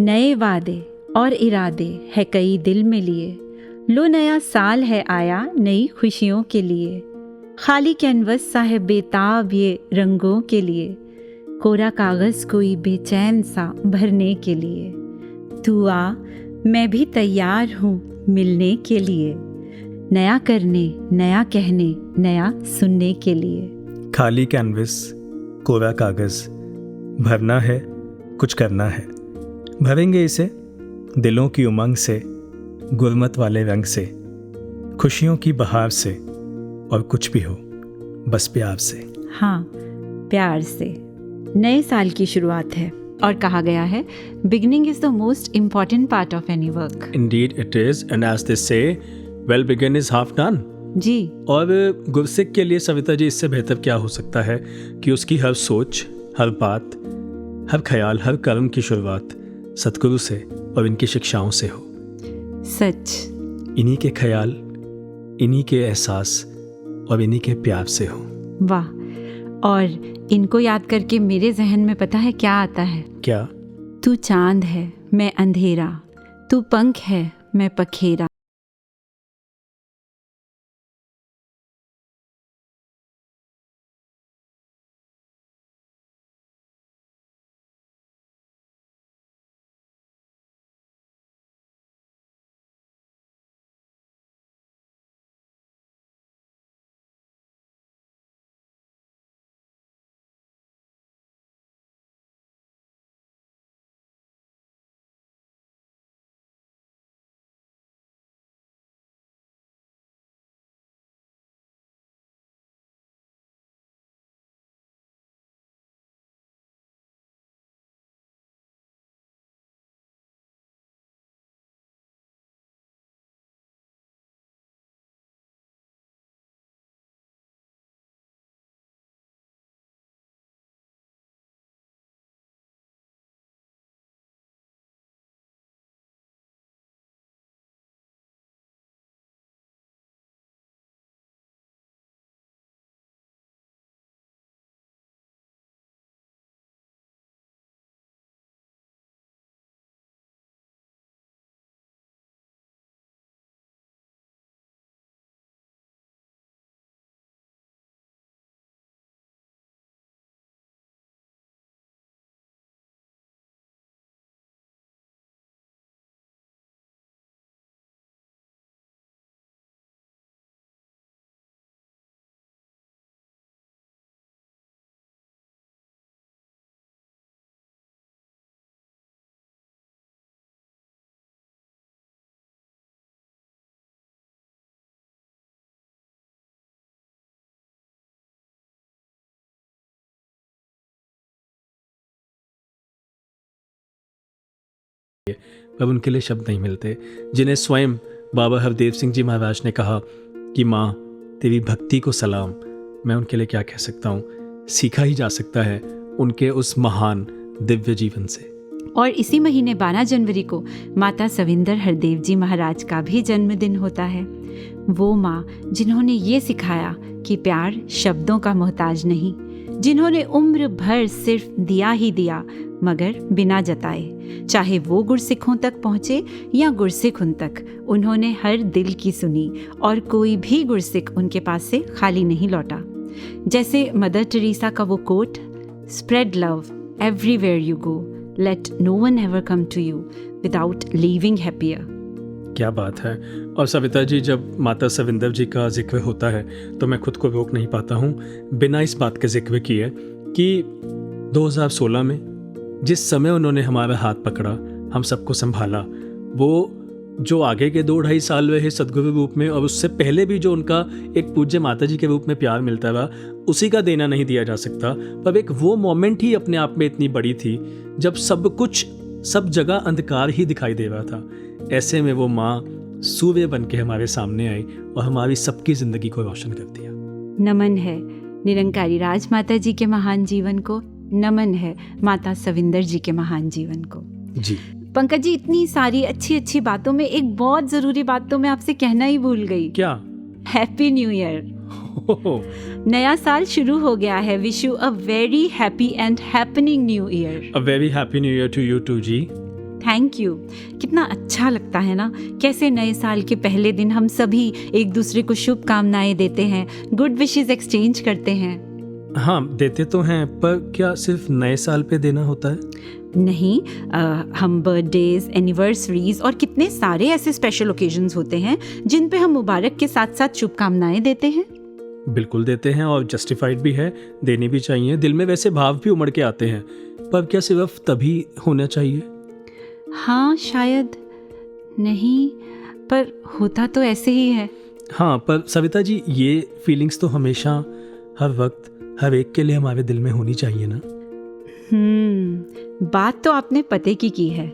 नए वादे और इरादे है कई दिल में लिए, लो नया साल है आया नई खुशियों के लिए। खाली कैनवस सा है बेताब ये रंगों के लिए, कोरा कागज कोई बेचैन सा भरने के लिए। तू आ मैं भी तैयार हूँ मिलने के लिए, नया करने नया कहने नया सुनने के लिए। खाली कैनवस कोरा कागज, भरना है कुछ करना है, भरेंगे इसे दिलों की उमंग से, गुरमत वाले रंग से, खुशियों की बहार से, और कुछ भी हो बस प्यार से। हाँ, प्यार से। नए साल की शुरुआत है और कहा गया है beginning is the most important part of any work. Indeed it is, and as they say, well begin is half done. जी। और गुरसिक के लिए सविता जी इससे बेहतर क्या हो सकता है कि उसकी हर सोच, हर बात, हर ख्याल, हर कर्म की शुरुआत सतगुरु से और इनकी शिक्षाओं से हो। सच। इन्हीं के ख्याल, इन्हीं के एहसास और इन्हीं के प्यार से हो। वाह। और इनको याद करके मेरे जहन में पता है क्या आता है? क्या? तू चांद है मैं अंधेरा, तू पंख है मैं पखेरा। अब उनके लिए शब्द नहीं मिलते, जिन्हें स्वयं बाबा हरदेव सिंह जी महाराज ने कहा कि माँ तेरी भक्ति को सलाम। मैं उनके लिए क्या कह सकता हूँ, सीखा ही जा सकता है उनके उस महान दिव्य जीवन से। और इसी महीने 12 जनवरी को माता सविंदर हरदेव जी महाराज का भी जन्मदिन होता है। वो माँ जिन्होंने ये सिखाया कि प्यार शब्दों का मोहताज नहीं, जिन्होंने उम्र भर सिर्फ दिया ही दिया मगर बिना जताए। चाहे वो गुरसिखों तक पहुँचे या गुरसिख उन तक, उन्होंने हर दिल की सुनी और कोई भी गुरसिख उनके पास से खाली नहीं लौटा। जैसे मदर टेरेसा का वो quote, spread love everywhere you go, let no one ever come to you without leaving happier. क्या बात है। और सविता जी, जब माता सविंदर जी का जिक्र होता है तो मैं खुद को रोक नहीं पाता हूँ बिना इस बात के जिक्र किए कि 2016 में जिस समय उन्होंने हमारा हाथ पकड़ा, हम सबको संभाला, वो जो आगे के 2-2.5 साल रहे सदगुरु रूप में, और उससे पहले भी जो उनका एक पूज्य माता जी के रूप में प्यार मिलता रहा, उसी का देना नहीं दिया जा सकता। पर एक वो मोमेंट ही अपने आप में इतनी बड़ी थी जब सब कुछ, सब जगह अंधकार ही दिखाई दे रहा था। ऐसे में वो माँ सूर्य बन के हमारे सामने आई और हमारी सबकी जिंदगी को रोशन कर दिया। नमन है निरंकारी राजमाता जी के महान जीवन को, नमन है माता सविंदर जी के महान जीवन को। जी पंकज जी, इतनी सारी अच्छी अच्छी बातों में एक बहुत जरूरी बात तो मैं आपसे कहना ही भूल गई। क्या? Happy new year. नया साल शुरू हो गया है। Wish you a very happy and happening new year. A very happy new year to you too जी। Thank you. कितना अच्छा लगता है ना, कैसे नए साल के पहले दिन हम सभी एक दूसरे को शुभकामनाएं देते हैं, गुड विशेस एक्सचेंज करते हैं। हाँ, देते तो हैं, पर क्या सिर्फ नए साल पे देना होता है? नहीं, हम बर्थडेज, एनिवर्सरीज और कितने सारे ऐसे स्पेशल ओकेजन्स होते हैं जिन पे हम मुबारक के साथ साथ शुभकामनाएं देते हैं। बिल्कुल देते हैं, और जस्टिफाइड भी है, देनी भी चाहिए। दिल में वैसे भाव भी उमड़ के आते हैं, पर क्या सिर्फ तभी होना चाहिए? हाँ, शायद नहीं, पर होता तो ऐसे ही है। हाँ, पर सविता जी, ये फीलिंग्स तो हमेशा, हर वक्त, हर एक के लिए हमारे दिल में होनी चाहिए ना। बात तो आपने पते की है।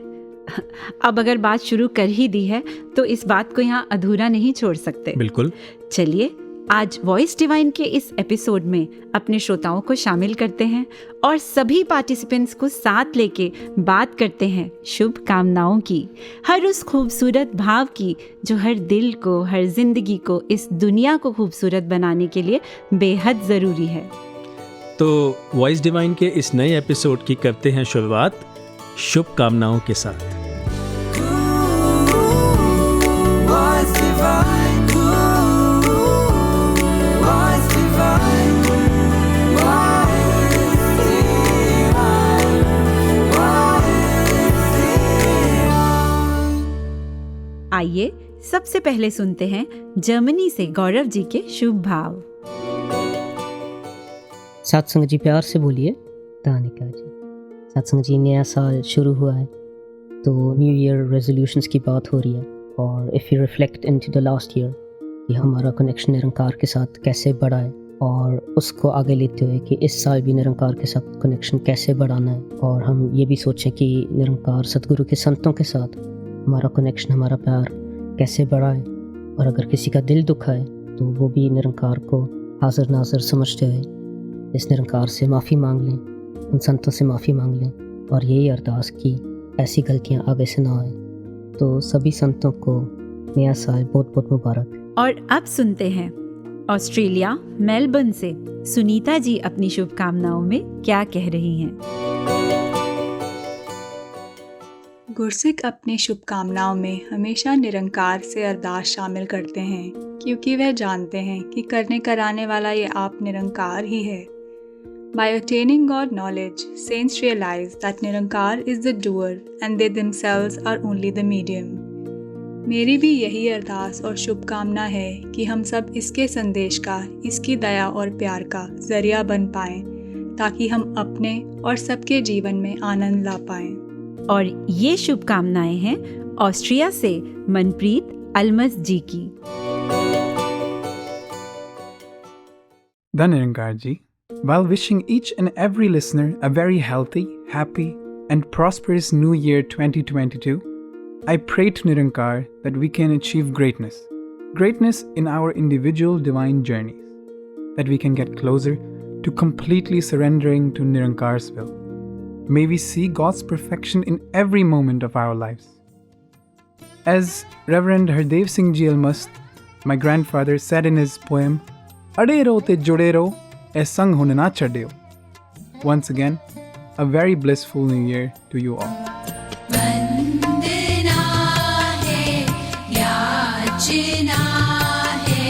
अब अगर बात शुरू कर ही दी है तो इस बात को यहाँ अधूरा नहीं छोड़ सकते। बिल्कुल। चलिए, आज वॉइस डिवाइन के इस एपिसोड में अपने श्रोताओं को शामिल करते हैं और सभी पार्टिसिपेंट्स को साथ लेके बात करते हैं शुभकामनाओं की, हर उस खूबसूरत भाव की जो हर दिल को, हर जिंदगी को, इस दुनिया को खूबसूरत बनाने के लिए बेहद ज़रूरी है। तो वॉइस डिवाइन के इस नए एपिसोड की करते हैं शुरुआत शुभकामनाओं के साथ। आइए सबसे पहले सुनते हैं जर्मनी से गौरव जी के शुभ भाव। सत्संग जी, प्यार से बोलिए। दानिका जी, सत्संग जी, नया साल शुरू हुआ है तो न्यू ईयर रेजोल्यूशंस की बात हो रही है, और if you reflect into the last year कि हमारा कनेक्शन निरंकार के साथ कैसे बढ़ा है, और उसको आगे लेते हुए कि इस साल भी निरंकार के साथ कनेक्शन कैसे बढ़ाना है, और हम ये भी सोचें कि निरंकार सतगुरु के संतों के साथ हमारा कनेक्शन, हमारा प्यार कैसे बढ़ा है, और अगर किसी का दिल दुखा है तो वो भी निरंकार को हाजिर नाजर समझते हुए इस निरंकार से माफ़ी मांग लें, उन संतों से माफ़ी मांग लें, और यही अरदास की ऐसी गलतियां आगे से ना आए। तो सभी संतों को नया साल बहुत बहुत मुबारक। और अब सुनते हैं ऑस्ट्रेलिया मेलबर्न से सुनीता जी अपनी शुभकामनाओं में क्या कह रही हैं। गुरसिक अपनी शुभकामनाओं में हमेशा निरंकार से अरदास शामिल करते हैं, क्योंकि वह जानते हैं कि करने कराने वाला ये आप निरंकार ही है। By attaining God knowledge, saints realize that Nirankar is the doer and they themselves are only the medium. मेरी भी यही अरदास और शुभकामना है कि हम सब इसके संदेश का, इसकी दया और प्यार का जरिया बन पाएं, ताकि हम अपने और सबके जीवन में आनंद ला पाएं। और ये शुभकामनाएं हैं ऑस्ट्रिया से मनप्रीत अलमस जी की। Nirangar ji, while wishing each and every listener a very healthy, happy, and prosperous new year 2022, I pray to Nirankar that we can achieve greatness in our individual divine journeys, that we can get closer to completely surrendering to Nirankar's will. May we see God's perfection in every moment of our lives. As Reverend Hardev Singh Ji Almast, my grandfather, said in his poem, "Ade ro te jode ro, ए संग होने ना छड़ियो." Once again, a very blissful new year to you all. वंदना है, याचना है,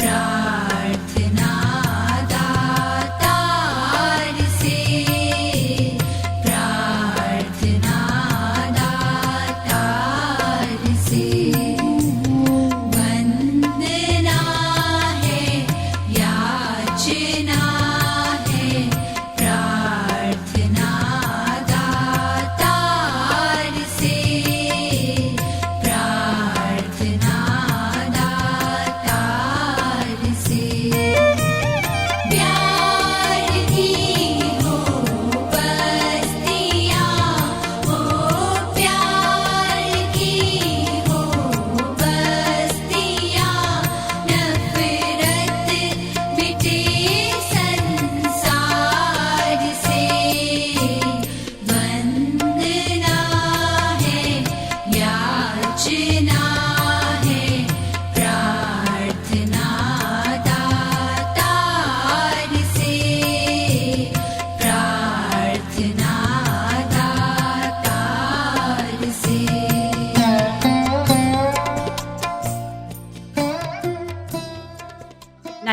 प्रार्थना दातार से, प्रार्थना दातार से। वंदना है, याचना है, प्रार्थना दातार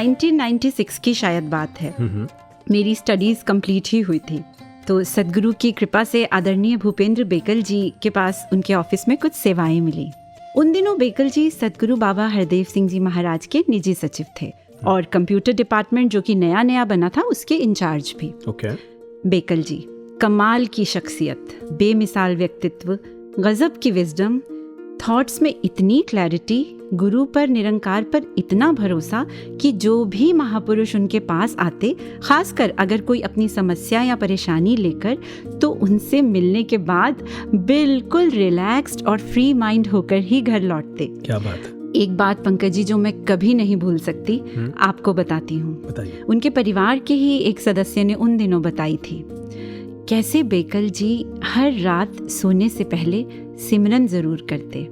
1996 की शायद बात है। मेरी स्टडीज़ कंप्लीट ही हुई थी, तो सदगुरु की कृपा से आदरणीय भूपेंद्र बेकल जी के पास उनके ऑफिस में कुछ सेवाएं मिली। उन दिनों बेकल जी सदगुरु बाबा हरदेव सिंह जी महाराज के निजी सचिव थे और कंप्यूटर डिपार्टमेंट जो कि नया नया बना था उसके इंचार्ज भी। बेकल जी कमाल की शख्सियत, बेमिसाल व्यक्तित्व, गजब की विजडम, थॉट्स में इतनी क्लैरिटी, गुरु पर निरंकार पर इतना भरोसा कि जो भी महापुरुष उनके पास आते, खासकर अगर कोई अपनी समस्या या परेशानी लेकर, तो उनसे मिलने के बाद बिल्कुल रिलैक्स्ड और फ्री माइंड होकर ही घर लौटते। क्या बात है। एक बात पंकज जी जो मैं कभी नहीं भूल सकती, आपको बताती हूँ। बताइए। उनके परिवार के ही एक सदस्य ने उन दिनों बताई थी कैसे बेकल जी हर रात सोने से पहले सिमरन जरूर करते।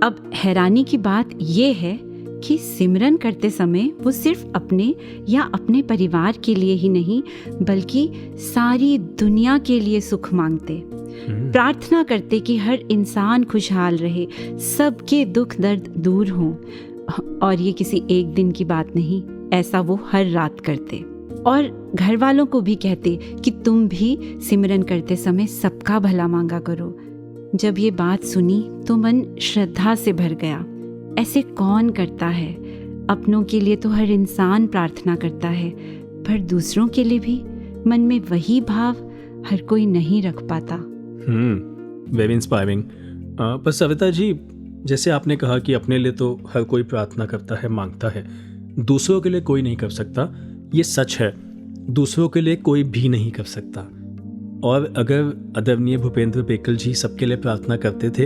अब हैरानी की बात ये है कि सिमरन करते समय वो सिर्फ अपने या अपने परिवार के लिए ही नहीं बल्कि सारी दुनिया के लिए सुख मांगते, प्रार्थना करते कि हर इंसान खुशहाल रहे, सबके दुख दर्द दूर हों। और ये किसी एक दिन की बात नहीं, ऐसा वो हर रात करते और घर वालों को भी कहते कि तुम भी सिमरन करते समय सबका भला मांगा करो। जब ये बात सुनी तो मन श्रद्धा से भर गया। ऐसे कौन करता है? अपनों के लिए तो हर इंसान प्रार्थना करता है, पर दूसरों के लिए भी मन में वही भाव हर कोई नहीं रख पाता। Very inspiring. पर सविता जी, जैसे आपने कहा कि अपने लिए तो हर कोई प्रार्थना करता है, मांगता है, दूसरों के लिए कोई नहीं कर सकता। ये सच है, दूसरों के लिए कोई भी नहीं कर सकता। और अगर आदरणीय भूपेंद्र बेकल जी सबके लिए प्रार्थना करते थे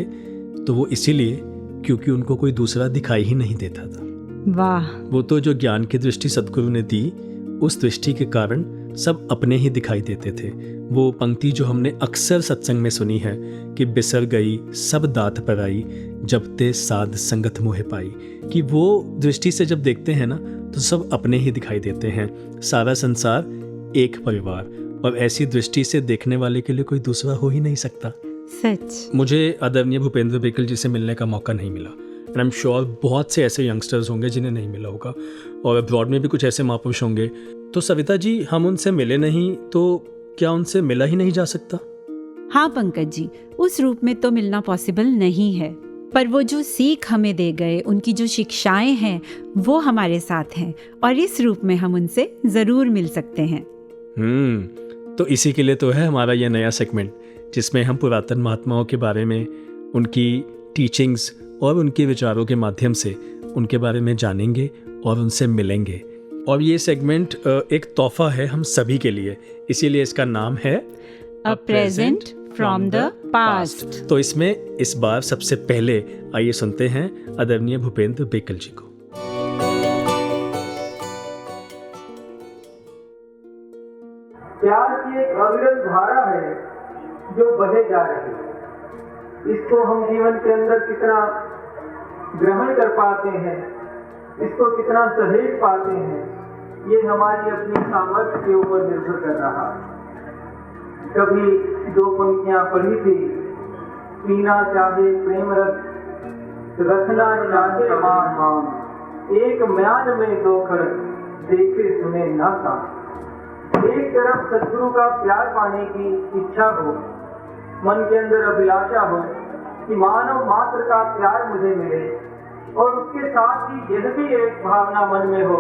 तो वो इसीलिए क्योंकि उनको कोई दूसरा दिखाई ही नहीं देता था। वाह। वो तो जो ज्ञान की दृष्टि सदगुरु ने दी, उस दृष्टि के कारण सब अपने ही दिखाई देते थे। वो पंक्ति जो हमने अक्सर सत्संग में सुनी है कि बिसर गई सब दात पराई, जब ते साध संगत मोहे पाई, कि वो दृष्टि से जब देखते हैं ना तो सब अपने ही दिखाई देते हैं, सारा संसार एक परिवार। और ऐसी दृष्टि से देखने वाले के लिए कोई दूसरा हो ही नहीं सकता। सच। मुझे आदरणीय भूपेंद्र बेकल जी से मिलने का मौका नहीं मिला, एंड आई एम श्योर बहुत से ऐसे यंगस्टर्स होंगे जिन्हें नहीं मिला होगा, और अब्रॉड में भी कुछ ऐसे महापुरुष होंगे। तो सविता जी, हम उनसे मिले नहीं तो क्या उनसे मिला ही नहीं जा सकता? हाँ पंकज जी, उस रूप में तो मिलना पॉसिबल नहीं है, पर वो जो सीख हमें दे गए, उनकी जो शिक्षाएं हैं वो हमारे साथ हैं और इस रूप में हम उनसे ज़रूर मिल सकते हैं। तो इसी के लिए तो है हमारा यह नया सेगमेंट, जिसमें हम पुरातन महात्माओं के बारे में, उनकी टीचिंग्स और उनके विचारों के माध्यम से उनके बारे में जानेंगे और उनसे मिलेंगे। और ये सेगमेंट एक तोहफा है हम सभी के लिए, इसीलिए इसका नाम है a present from the past. तो इसमें इस बार सबसे पहले आइए सुनते हैं आदरणीय भूपेंद्र बेकल जी को। प्यार की एक अविरल धारा है जो बहे जा रही है। इसको हम जीवन के अंदर कितना ग्रहण कर पाते हैं, इसको कितना सहेज पाते हैं, ये हमारी अपनी सामर्थ्य के ऊपर निर्भर कर रहा है। कभी दो पंक्तियां पढ़ी थी, पीना चाहे प्रेम रस, रखना चाहे मान मान, एक म्यान में दो खड़क, देखे सुने ना था। एक तरफ सदगुरु का प्यार पाने की इच्छा हो, मन के अंदर अभिलाषा हो कि मानव मात्र का प्यार मुझे मिले, और उसके साथ ही यह भी एक भावना मन में हो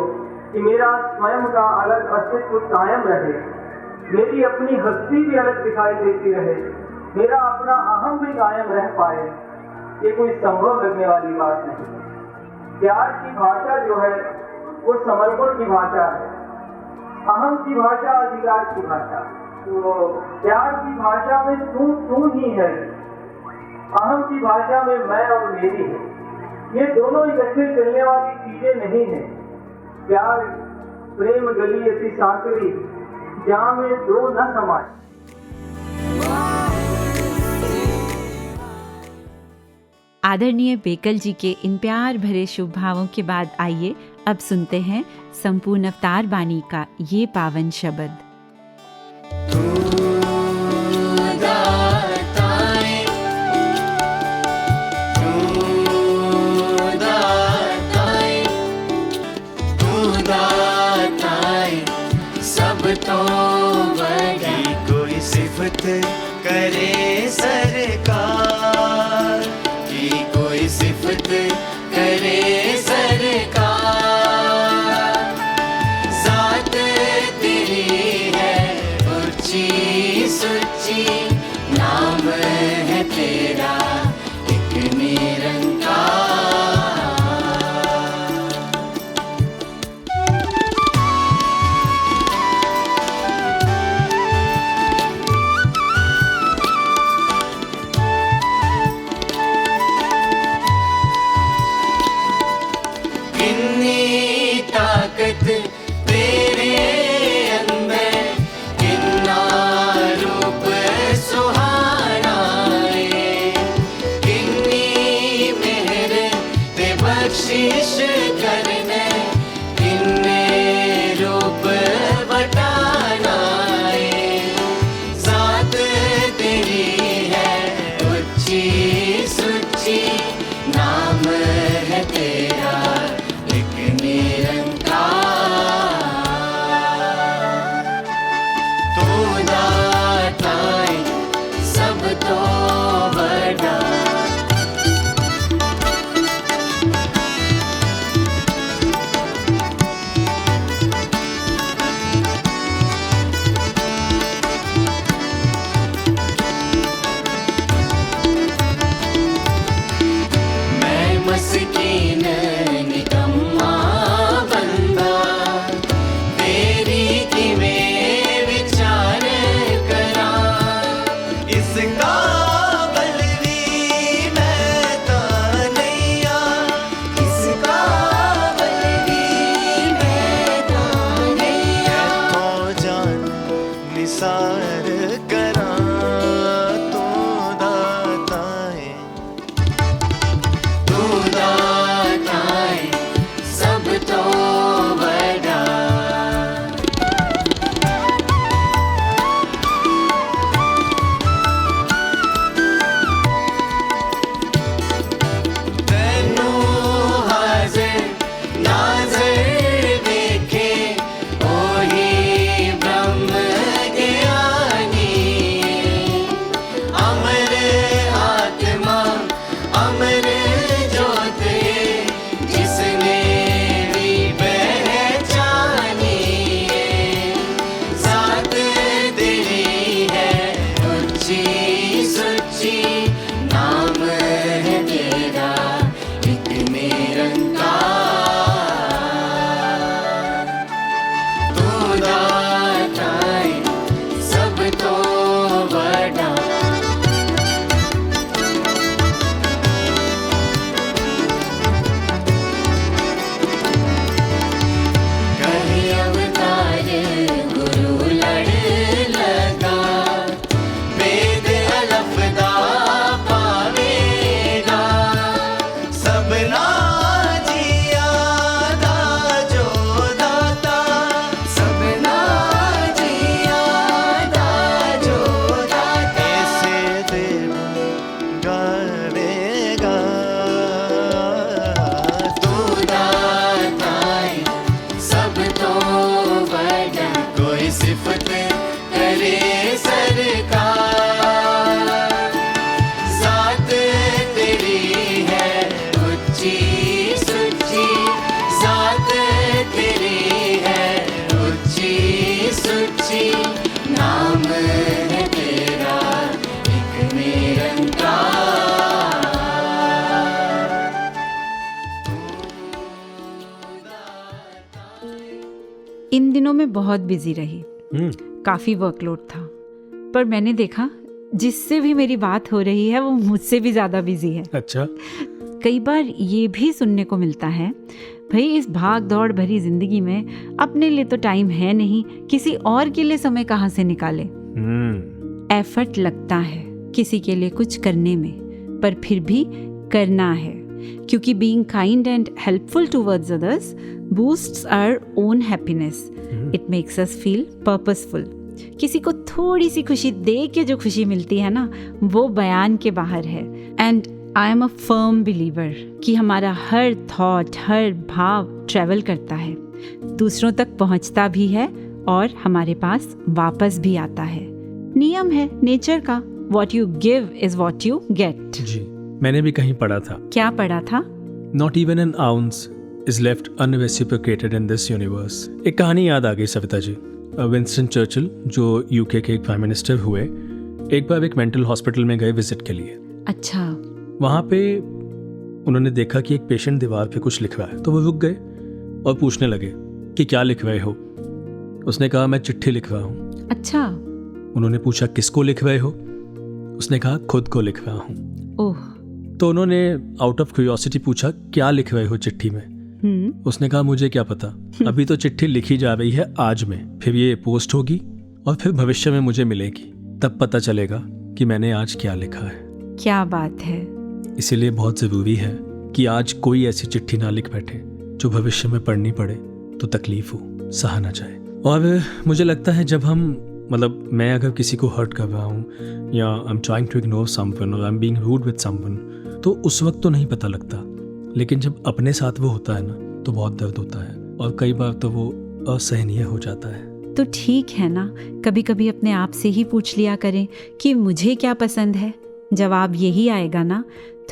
कि मेरा स्वयं का अलग अस्तित्व कायम रहे, मेरी अपनी हस्ती भी अलग दिखाई देती रहे, मेरा अपना अहम भी कायम रह पाए। ये कोई संभव लगने वाली बात नहीं। प्यार की भाषा जो है वो समर्पण की भाषा है, अहम की भाषा अधिकार की भाषा। तो प्यार की भाषा में तू ही है, अहम की भाषा में मैं और मेरी है। ये दोनों इकट्ठे चलने वाली चीजें नहीं है। प्यार प्रेम गली ऐसी सांकरी जहाँ में दो न समाये। आदरणीय बेकल जी के इन प्यार भरे शुभ भावों के बाद आइए अब सुनते हैं संपूर्ण अवतार बानी का ये पावन शब्द। तू सिफत करे सरकार की, कोई सिफत करे सरकार। ज़ात तेरी है ऊंची सुची, नाम है तेरा एक निरंकार। कितनी ताकत तेरे अंदर, कितना रूप सुहाना है, कितनी मेहर ते बख्शिश करने, कितने रूप बटाना है। ज़ात तेरी है ऊंची सुची, नाम है तेरा एक निरंकार। तू दाता है सब तो बड़ा, मैं मस्कीन निकम्मा बंदा, तेरी किवें विचार करा। इस काबल भी मैं तां नहीं आ, इस काबल भी मैं तां नहीं आ। तो जान निसार करा, तू दाता है, तू दाता है सब तो बड़ा। तैनू हाज़िर नाज़िर देखे, ओही ब्रह्म ज्ञानी। अमर आत्मा अमर ज्योत, जिसने भी पहचानी। ज़ात तेरी है ऊंची सुची, नाम है तेरा एक निरंकार। तू दाता है सब तो बड़ा, कहीं अवतार गुरु लड़ लगा, वेद अलफदा पावेगा। सबना जिया दा जो दाता, सबना जिया दा जो दाता। ऐसे देव गावेगा, तू दाता है सब तो बड़ा, कोई सिफत करे सरकार। ज़ात तेरी है ऊंची सुची, ज़ात तेरी है ऊंची सुची, नाम है तेरा एक निरंकार। इन दिनों में बहुत बिजी रही, काफ़ी वर्कलोड था, पर मैंने देखा जिससे भी मेरी बात हो रही है वो मुझसे भी ज़्यादा बिजी है। अच्छा, कई बार ये भी सुनने को मिलता है, भाई इस भाग दौड़ भरी जिंदगी में अपने लिए तो टाइम है नहीं, किसी और के लिए समय कहाँ से निकाले। एफर्ट लगता है किसी के लिए कुछ करने में, पर फिर भी करना है, क्योंकि being kind and helpful towards others boosts our own happiness. It makes us feel purposeful. किसी को थोड़ी सी खुशी दे के जो खुशी मिलती है ना, वो बयान के बाहर है। And I am a firm believer कि हमारा हर थॉट, हर भाव ट्रैवल करता है, दूसरों तक पहुंचता भी है और हमारे पास वापस भी आता है। नियम है नेचर का, what you give is what you get. जी, मैंने भी कहीं पढ़ा था, क्या पढ़ा था? Not even an ounce is left unreciprocated in this universe. एक कहानी याद आ गई सविता जी। विंस्टन चर्चिल जो यूके के एक प्राइम मिनिस्टर हुए, एक बार एक मेंटल हॉस्पिटल में गए विजिट के लिए। अच्छा। वहाँ पे उन्होंने देखा कि एक पेशेंट दीवार पे कुछ लिख रहा है, तो वो रुक गए और पूछने लगे कि क्या लिख रहे हो। उसने कहा मैं चिट्ठी लिख रहा हूँ। अच्छा। उन्होंने पूछा किसको लिख रहे हो। उसने कहा खुद को लिख रहा हूँ। ओह। तो उन्होंने आउट ऑफ क्यूरियोसिटी पूछा क्या लिख रहे हो चिट्ठी में। उसने कहा मुझे क्या पता, अभी तो चिट्ठी लिखी जा रही है आज में, फिर ये पोस्ट होगी और फिर भविष्य में मुझे मिलेगी, तब पता चलेगा कि मैंने आज क्या लिखा है। क्या बात है। इसीलिए बहुत ज़रूरी है कि आज कोई ऐसी चिट्ठी ना लिख बैठे जो भविष्य में पढ़नी पड़े तो तकलीफ हो, सहा ना जाए। और मुझे लगता है जब हम मैं अगर किसी को हर्ट कर रहा हूँ या I am trying to ignore someone और I am being rude with someone, तो उस वक्त तो नहीं पता लगता, लेकिन जब अपने साथ वो होता है ना तो बहुत दर्द होता है और कई बार तो वो असहनीय हो जाता है। तो ठीक है ना, कभी कभी अपने आप से ही पूछ लिया करें कि मुझे क्या पसंद है। जवाब यही आएगा ना,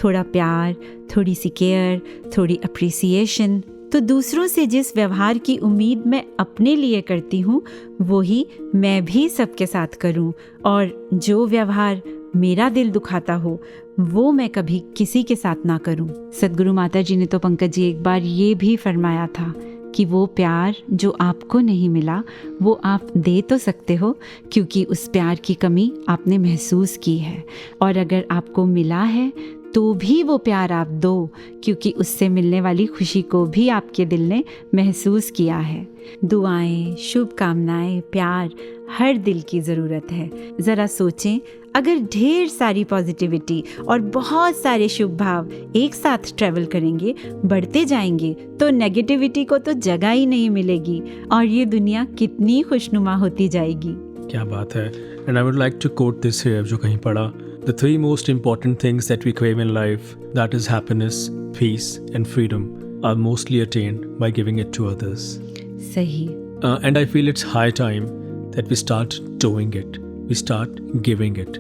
थोड़ा प्यार, थोड़ी सी केयर, थोड़ी अप्रिसिएशन। तो दूसरों से जिस व्यवहार की उम्मीद मैं अपने लिए करती हूँ वही मैं भी सबके साथ करूँ, और जो व्यवहार मेरा दिल दुखाता हो वो मैं कभी किसी के साथ ना करूं। सद्गुरु माता जी ने तो पंकज जी एक बार ये भी फरमाया था कि वो प्यार जो आपको नहीं मिला वो आप दे तो सकते हो, क्योंकि उस प्यार की कमी आपने महसूस की है, और अगर आपको मिला है तो भी वो प्यार आप दो, क्योंकि उससे मिलने वाली खुशी को भी आपके दिल ने महसूस किया है। दुआएं, शुभकामनाएं, प्यार हर दिल की ज़रूरत है। ज़रा सोचें, अगर ढेर सारी पॉजिटिविटी और बहुत सारे शुभ भाव एक साथ ट्रैवल करेंगे, बढ़ते जाएंगे, तो नेगेटिविटी को तो जगह ही नहीं मिलेगी और ये दुनिया कितनी खुशनुमा होती जाएगी। क्या बात है। And I would like to quote this here जो कहीं पढ़ा, The three most important things that we crave in life, that is happiness, peace and freedom, are mostly attained by giving it to others. सही। And I feel it's high time that we start doing it. We start giving it.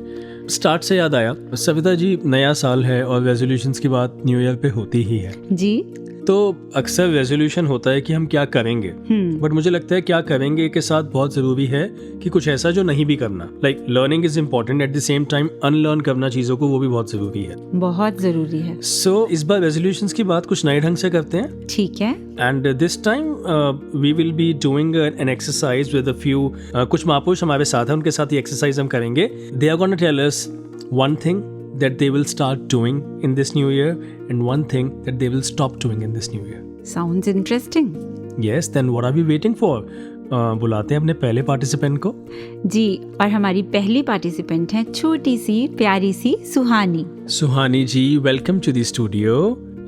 Start से याद आया सविता जी, नया साल है और resolutions की बात न्यू ईयर पे होती ही है जी। तो अक्सर रेजोल्यूशन होता है कि हम क्या करेंगे, बट मुझे लगता है क्या करेंगे के साथ बहुत ज़रूरी है कि कुछ ऐसा जो नहीं भी करना। Like learning is important, at the same time unlearn करना चीज़ों को वो भी बहुत ज़रूरी है। बहुत ज़रूरी है। सो इस बार रेजोल्यूशंस की बात कुछ नए ढंग से करते हैं। ठीक है। And this time we will be doing an exercise with a few, कुछ महापुरुष हमारे साथ हैं, उनके साथ ये एक्सरसाइज हम करेंगे। They are gonna tell us one thing that they will start doing in this new year and one thing that they will stop doing in this new year. Sounds interesting. Yes, then what are we waiting for? बुलाते हैं अपने पहले participant को। जी, और हमारी पहली participant है छोटी सी प्यारी सी Suhani. Suhani ji, welcome to the studio.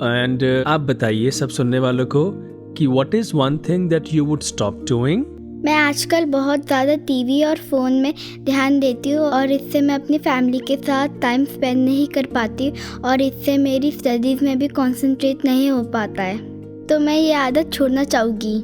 And आप बताइए सब सुनने वालों को कि what is one thing that you would stop doing? मैं आजकल बहुत ज़्यादा टीवी और फ़ोन में ध्यान देती हूँ और इससे मैं अपनी फैमिली के साथ टाइम स्पेंड नहीं कर पाती और इससे मेरी स्टडीज़ में भी कंसंट्रेट नहीं हो पाता है, तो मैं ये आदत छोड़ना चाहूँगी।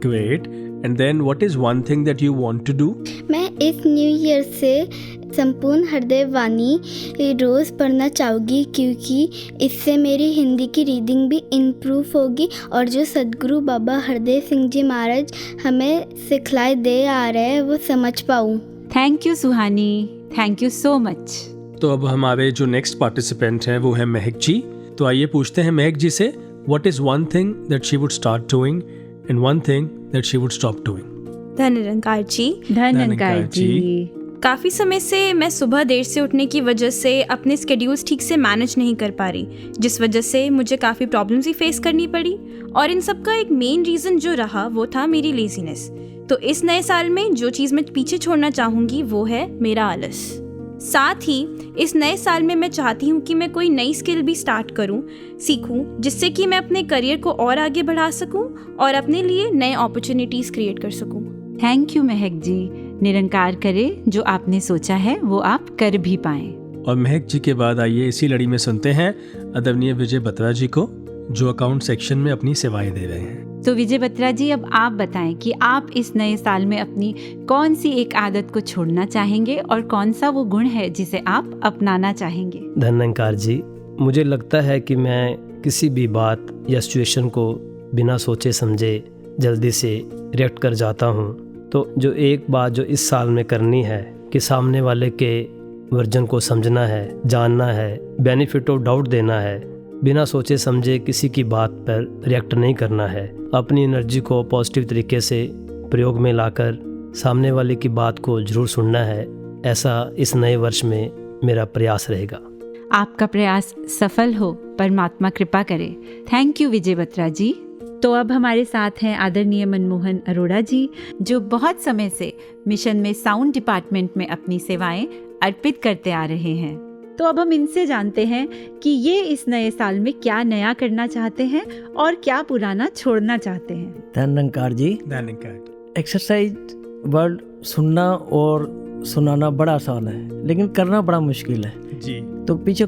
Great. And then what is one thing that you want to do? मैं इस न्यू ईयर से संपूर्ण हृदय वाणी रोज़ पढ़ना चाहूँगी, क्योंकि इससे मेरी हिंदी की रीडिंग भी इम्प्रूव होगी और जो सद्गुरु बाबा हरदेव सिंह जी महाराज हमें सिखलाए दे आ रहे हैं वो समझ पाऊँ। Thank you Suhani, thank you so much. तो अब हमारे जो नेक्स्ट पार्टिसिपेंट हैं वो है महक जी। तो आइए पूछते हैं महक जी से, what is one thing that she would start doing and one thing that she would stop doing? धन निरंकार जी। धन निरंकार जी। काफ़ी समय से मैं सुबह देर से उठने की वजह से अपने स्केड्यूल्स ठीक से मैनेज नहीं कर पा रही, जिस वजह से मुझे काफ़ी प्रॉब्लम्स ही फेस करनी पड़ी, और इन सब का एक मेन रीज़न जो रहा वो था मेरी लेजीनेस। तो इस नए साल में जो चीज़ मैं पीछे छोड़ना चाहूँगी वो है मेरा आलस। साथ ही इस नए साल में मैं चाहती हूँ कि मैं कोई नई स्किल भी स्टार्ट करूँ, सीखूँ, जिससे कि मैं अपने करियर को और आगे बढ़ा सकूँ और अपने लिए नए अपॉर्चुनिटीज़ क्रिएट कर सकूँ। थैंक यू महक जी। निरंकार करे जो आपने सोचा है वो आप कर भी पाएं। और महक जी के बाद आइए इसी लड़ी में सुनते हैं आदरणीय विजय बत्रा जी को, जो अकाउंट सेक्शन में अपनी सेवाएं दे रहे हैं। तो विजय बत्रा जी, अब आप बताएं कि आप इस नए साल में अपनी कौन सी एक आदत को छोड़ना चाहेंगे और कौन सा वो गुण है जिसे आप अपनाना चाहेंगे। धन्यकार जी, मुझे लगता है कि मैं किसी भी बात या सिचुएशन को बिना सोचे समझे जल्दी से रिएक्ट कर जाता हूँ। तो जो एक बात जो इस साल में करनी है कि सामने वाले के वर्जन को समझना है, जानना है, बेनिफिट ऑफ डाउट देना है, बिना सोचे समझे किसी की बात पर रिएक्ट नहीं करना है, अपनी एनर्जी को पॉजिटिव तरीके से प्रयोग में लाकर सामने वाले की बात को ज़रूर सुनना है। ऐसा इस नए वर्ष में मेरा प्रयास रहेगा। आपका प्रयास सफल हो, परमात्मा कृपा करे। थैंक यू विजय बत्रा जी। तो अब हमारे साथ हैं आदरणीय मनमोहन अरोड़ा जी, जो बहुत समय से मिशन में साउंड डिपार्टमेंट में अपनी सेवाएं अर्पित करते आ रहे हैं। तो अब हम इनसे जानते हैं कि ये इस नए साल में क्या नया करना चाहते हैं और क्या पुराना छोड़ना चाहते हैं। धन्यकार जी। धन्यकार। एक्सरसाइज वर्ड सुनना और सुनाना बड़ा आसान है, लेकिन करना बड़ा मुश्किल है जी। तो पीछे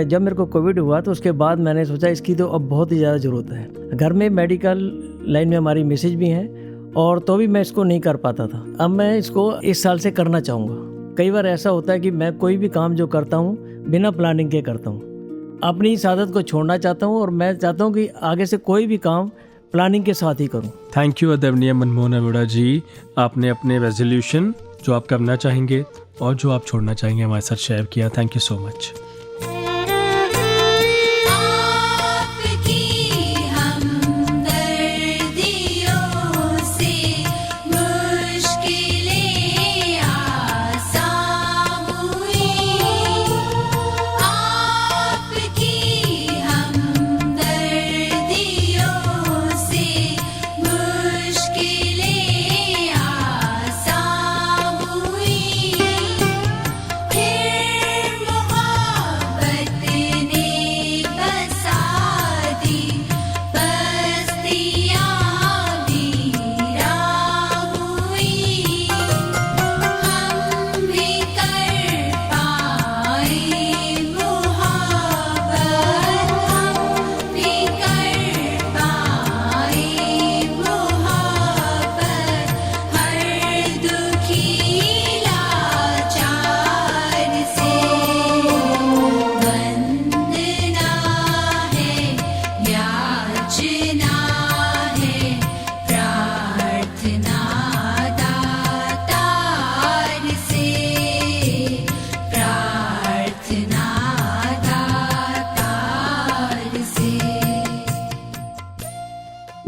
जब मेरे को कोविड हुआ तो उसके बाद मैंने सोचा इसकी तो अब बहुत ही ज़्यादा ज़रूरत है। घर में मेडिकल लाइन में हमारी मिसेज भी हैं और तो भी मैं इसको नहीं कर पाता था। अब मैं इसको इस साल से करना चाहूँगा। कई बार ऐसा होता है कि मैं कोई भी काम जो करता हूँ बिना प्लानिंग के करता हूँ। अपनी इस आदत को छोड़ना चाहता हूँ और मैं चाहता हूँ कि आगे से कोई भी काम प्लानिंग के साथ ही करूँ। थैंक यू आदरणीय मनमोहन अरोड़ा जी। आपने अपने रेजोल्यूशन जो आप करना चाहेंगे और जो आप छोड़ना चाहेंगे हमारे साथ शेयर किया। Thank you so much.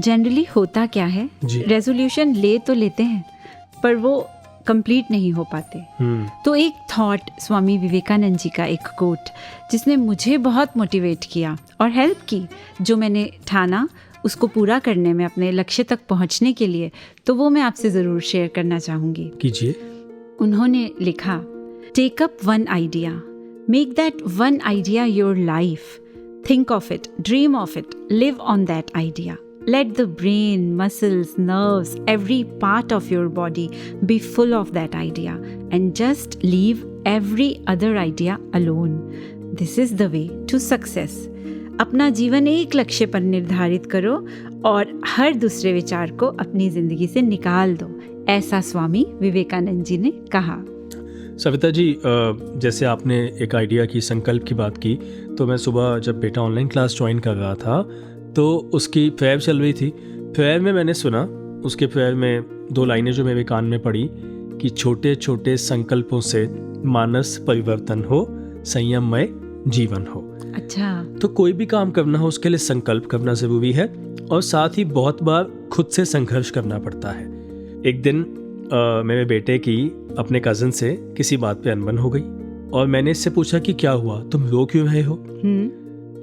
Generally होता क्या है, रेजोल्यूशन ले तो लेते हैं पर वो कंप्लीट नहीं हो पाते। तो एक थॉट स्वामी विवेकानंद जी का एक कोट जिसने मुझे बहुत मोटिवेट किया और हेल्प की, जो मैंने ठाना उसको पूरा करने में, अपने लक्ष्य तक पहुंचने के लिए, तो वो मैं आपसे ज़रूर शेयर करना चाहूँगी। कीजिए। उन्होंने लिखा, take up one idea, make that one idea your life, think of it, dream of it, live on that idea. Let the brain, muscles, nerves, every part of your body be full of that idea and just leave every other idea alone. This is the way to success. अपना जीवन एक लक्ष्य पर निर्धारित करो और हर दूसरे विचार को अपनी जिंदगी से निकाल दो, ऐसा स्वामी विवेकानंद जी ने कहा। सविता जी, जैसे आपने एक आइडिया की, संकल्प की बात की, तो मैं सुबह जब बेटा ऑनलाइन क्लास ज्वाइन कर रहा था तो उसकी प्रेयर चल रही थी। प्रेयर में मैंने सुना, उसके प्रेयर में 2 लाइनें जो मेरे कान में पड़ी कि छोटे छोटे संकल्पों से मानस परिवर्तन हो, संयममय जीवन हो। अच्छा। तो कोई भी काम करना हो उसके लिए संकल्प करना ज़रूरी है और साथ ही बहुत बार खुद से संघर्ष करना पड़ता है। एक दिन मेरे बेटे की अपने कज़न से किसी बात पे अनबन हो गई और मैंने इससे पूछा कि क्या हुआ, तुम रो क्यों रहे हो?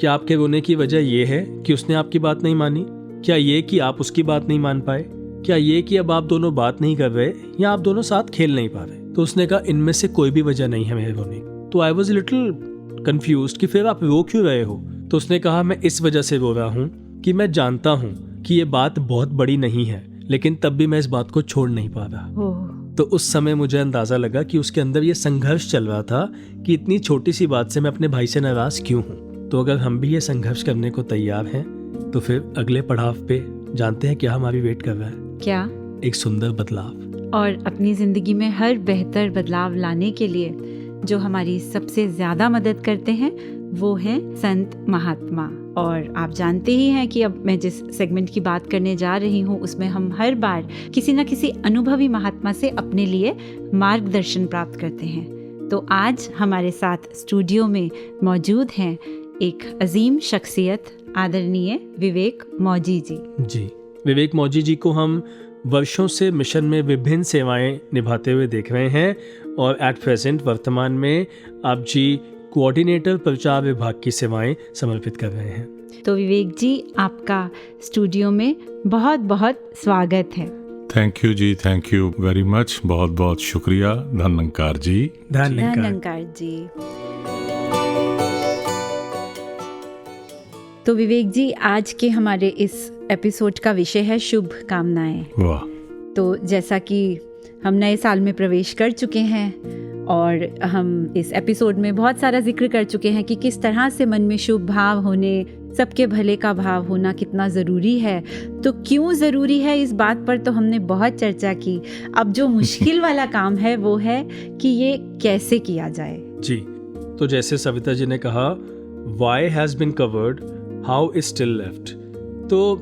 क्या आपके रोने की वजह ये है कि उसने आपकी बात नहीं मानी? क्या ये कि आप उसकी बात नहीं मान पाए? क्या ये कि अब आप दोनों बात नहीं कर रहे या आप दोनों साथ खेल नहीं पा रहे? तो उसने कहा इनमें से कोई भी वजह नहीं है मेरे रोने की। तो आई वॉज लिटिल कन्फ्यूज्ड कि फिर आप रो क्यों रहे हो? तो उसने कहा मैं इस वजह से रो रहा हूँ कि मैं जानता हूँ कि ये बात बहुत बड़ी नहीं है, लेकिन तब भी मैं इस बात को छोड़ नहीं पा रहा। तो उस समय मुझे अंदाज़ा लगा कि उसके अंदर ये संघर्ष चल रहा था कि इतनी छोटी सी बात से मैं अपने भाई से नाराज़ क्यों हूँ। तो अगर हम भी ये संघर्ष करने को तैयार हैं तो फिर अगले पड़ाव पे जानते हैं क्या हमारी वेट कर रहा है? क्या? एक सुंदर बदलाव। और अपनी ज़िंदगी में हर बेहतर बदलाव लाने के लिए जो हमारी सबसे ज़्यादा मदद करते हैं वो हैं संत महात्मा। और आप जानते ही हैं कि अब मैं जिस सेगमेंट की बात करने जा रही हूँ उसमें हम हर बार किसी न किसी अनुभवी महात्मा से अपने लिए मार्गदर्शन प्राप्त करते हैं। तो आज हमारे साथ स्टूडियो में मौजूद हैं एक अजीम शख्सियत, आदरणीय विवेक मौजी जी। जी, विवेक मौजी जी को हम वर्षों से मिशन में विभिन्न सेवाएं निभाते हुए देख रहे हैं और एट प्रेजेंट वर्तमान में आप जी कोऑर्डिनेटर प्रचार विभाग की सेवाएं समर्पित कर रहे हैं। तो विवेक जी, आपका स्टूडियो में बहुत बहुत स्वागत है। थैंक यू जी, थैंक यू वेरी मच, बहुत बहुत शुक्रिया। धन्यकार जी। धन्यकार जी। तो विवेक जी, आज के हमारे इस एपिसोड का विषय है शुभ कामनाएं। वाह। तो जैसा कि हम नए साल में प्रवेश कर चुके हैं और हम इस एपिसोड में बहुत सारा जिक्र कर चुके हैं कि किस तरह से मन में शुभ भाव होने, सबके भले का भाव होना कितना ज़रूरी है। तो क्यों ज़रूरी है इस बात पर तो हमने बहुत चर्चा की। अब जो मुश्किल वाला काम है वो है कि ये कैसे किया जाए। जी, तो जैसे सविता जी ने कहा, why has been covered, how is still left. तो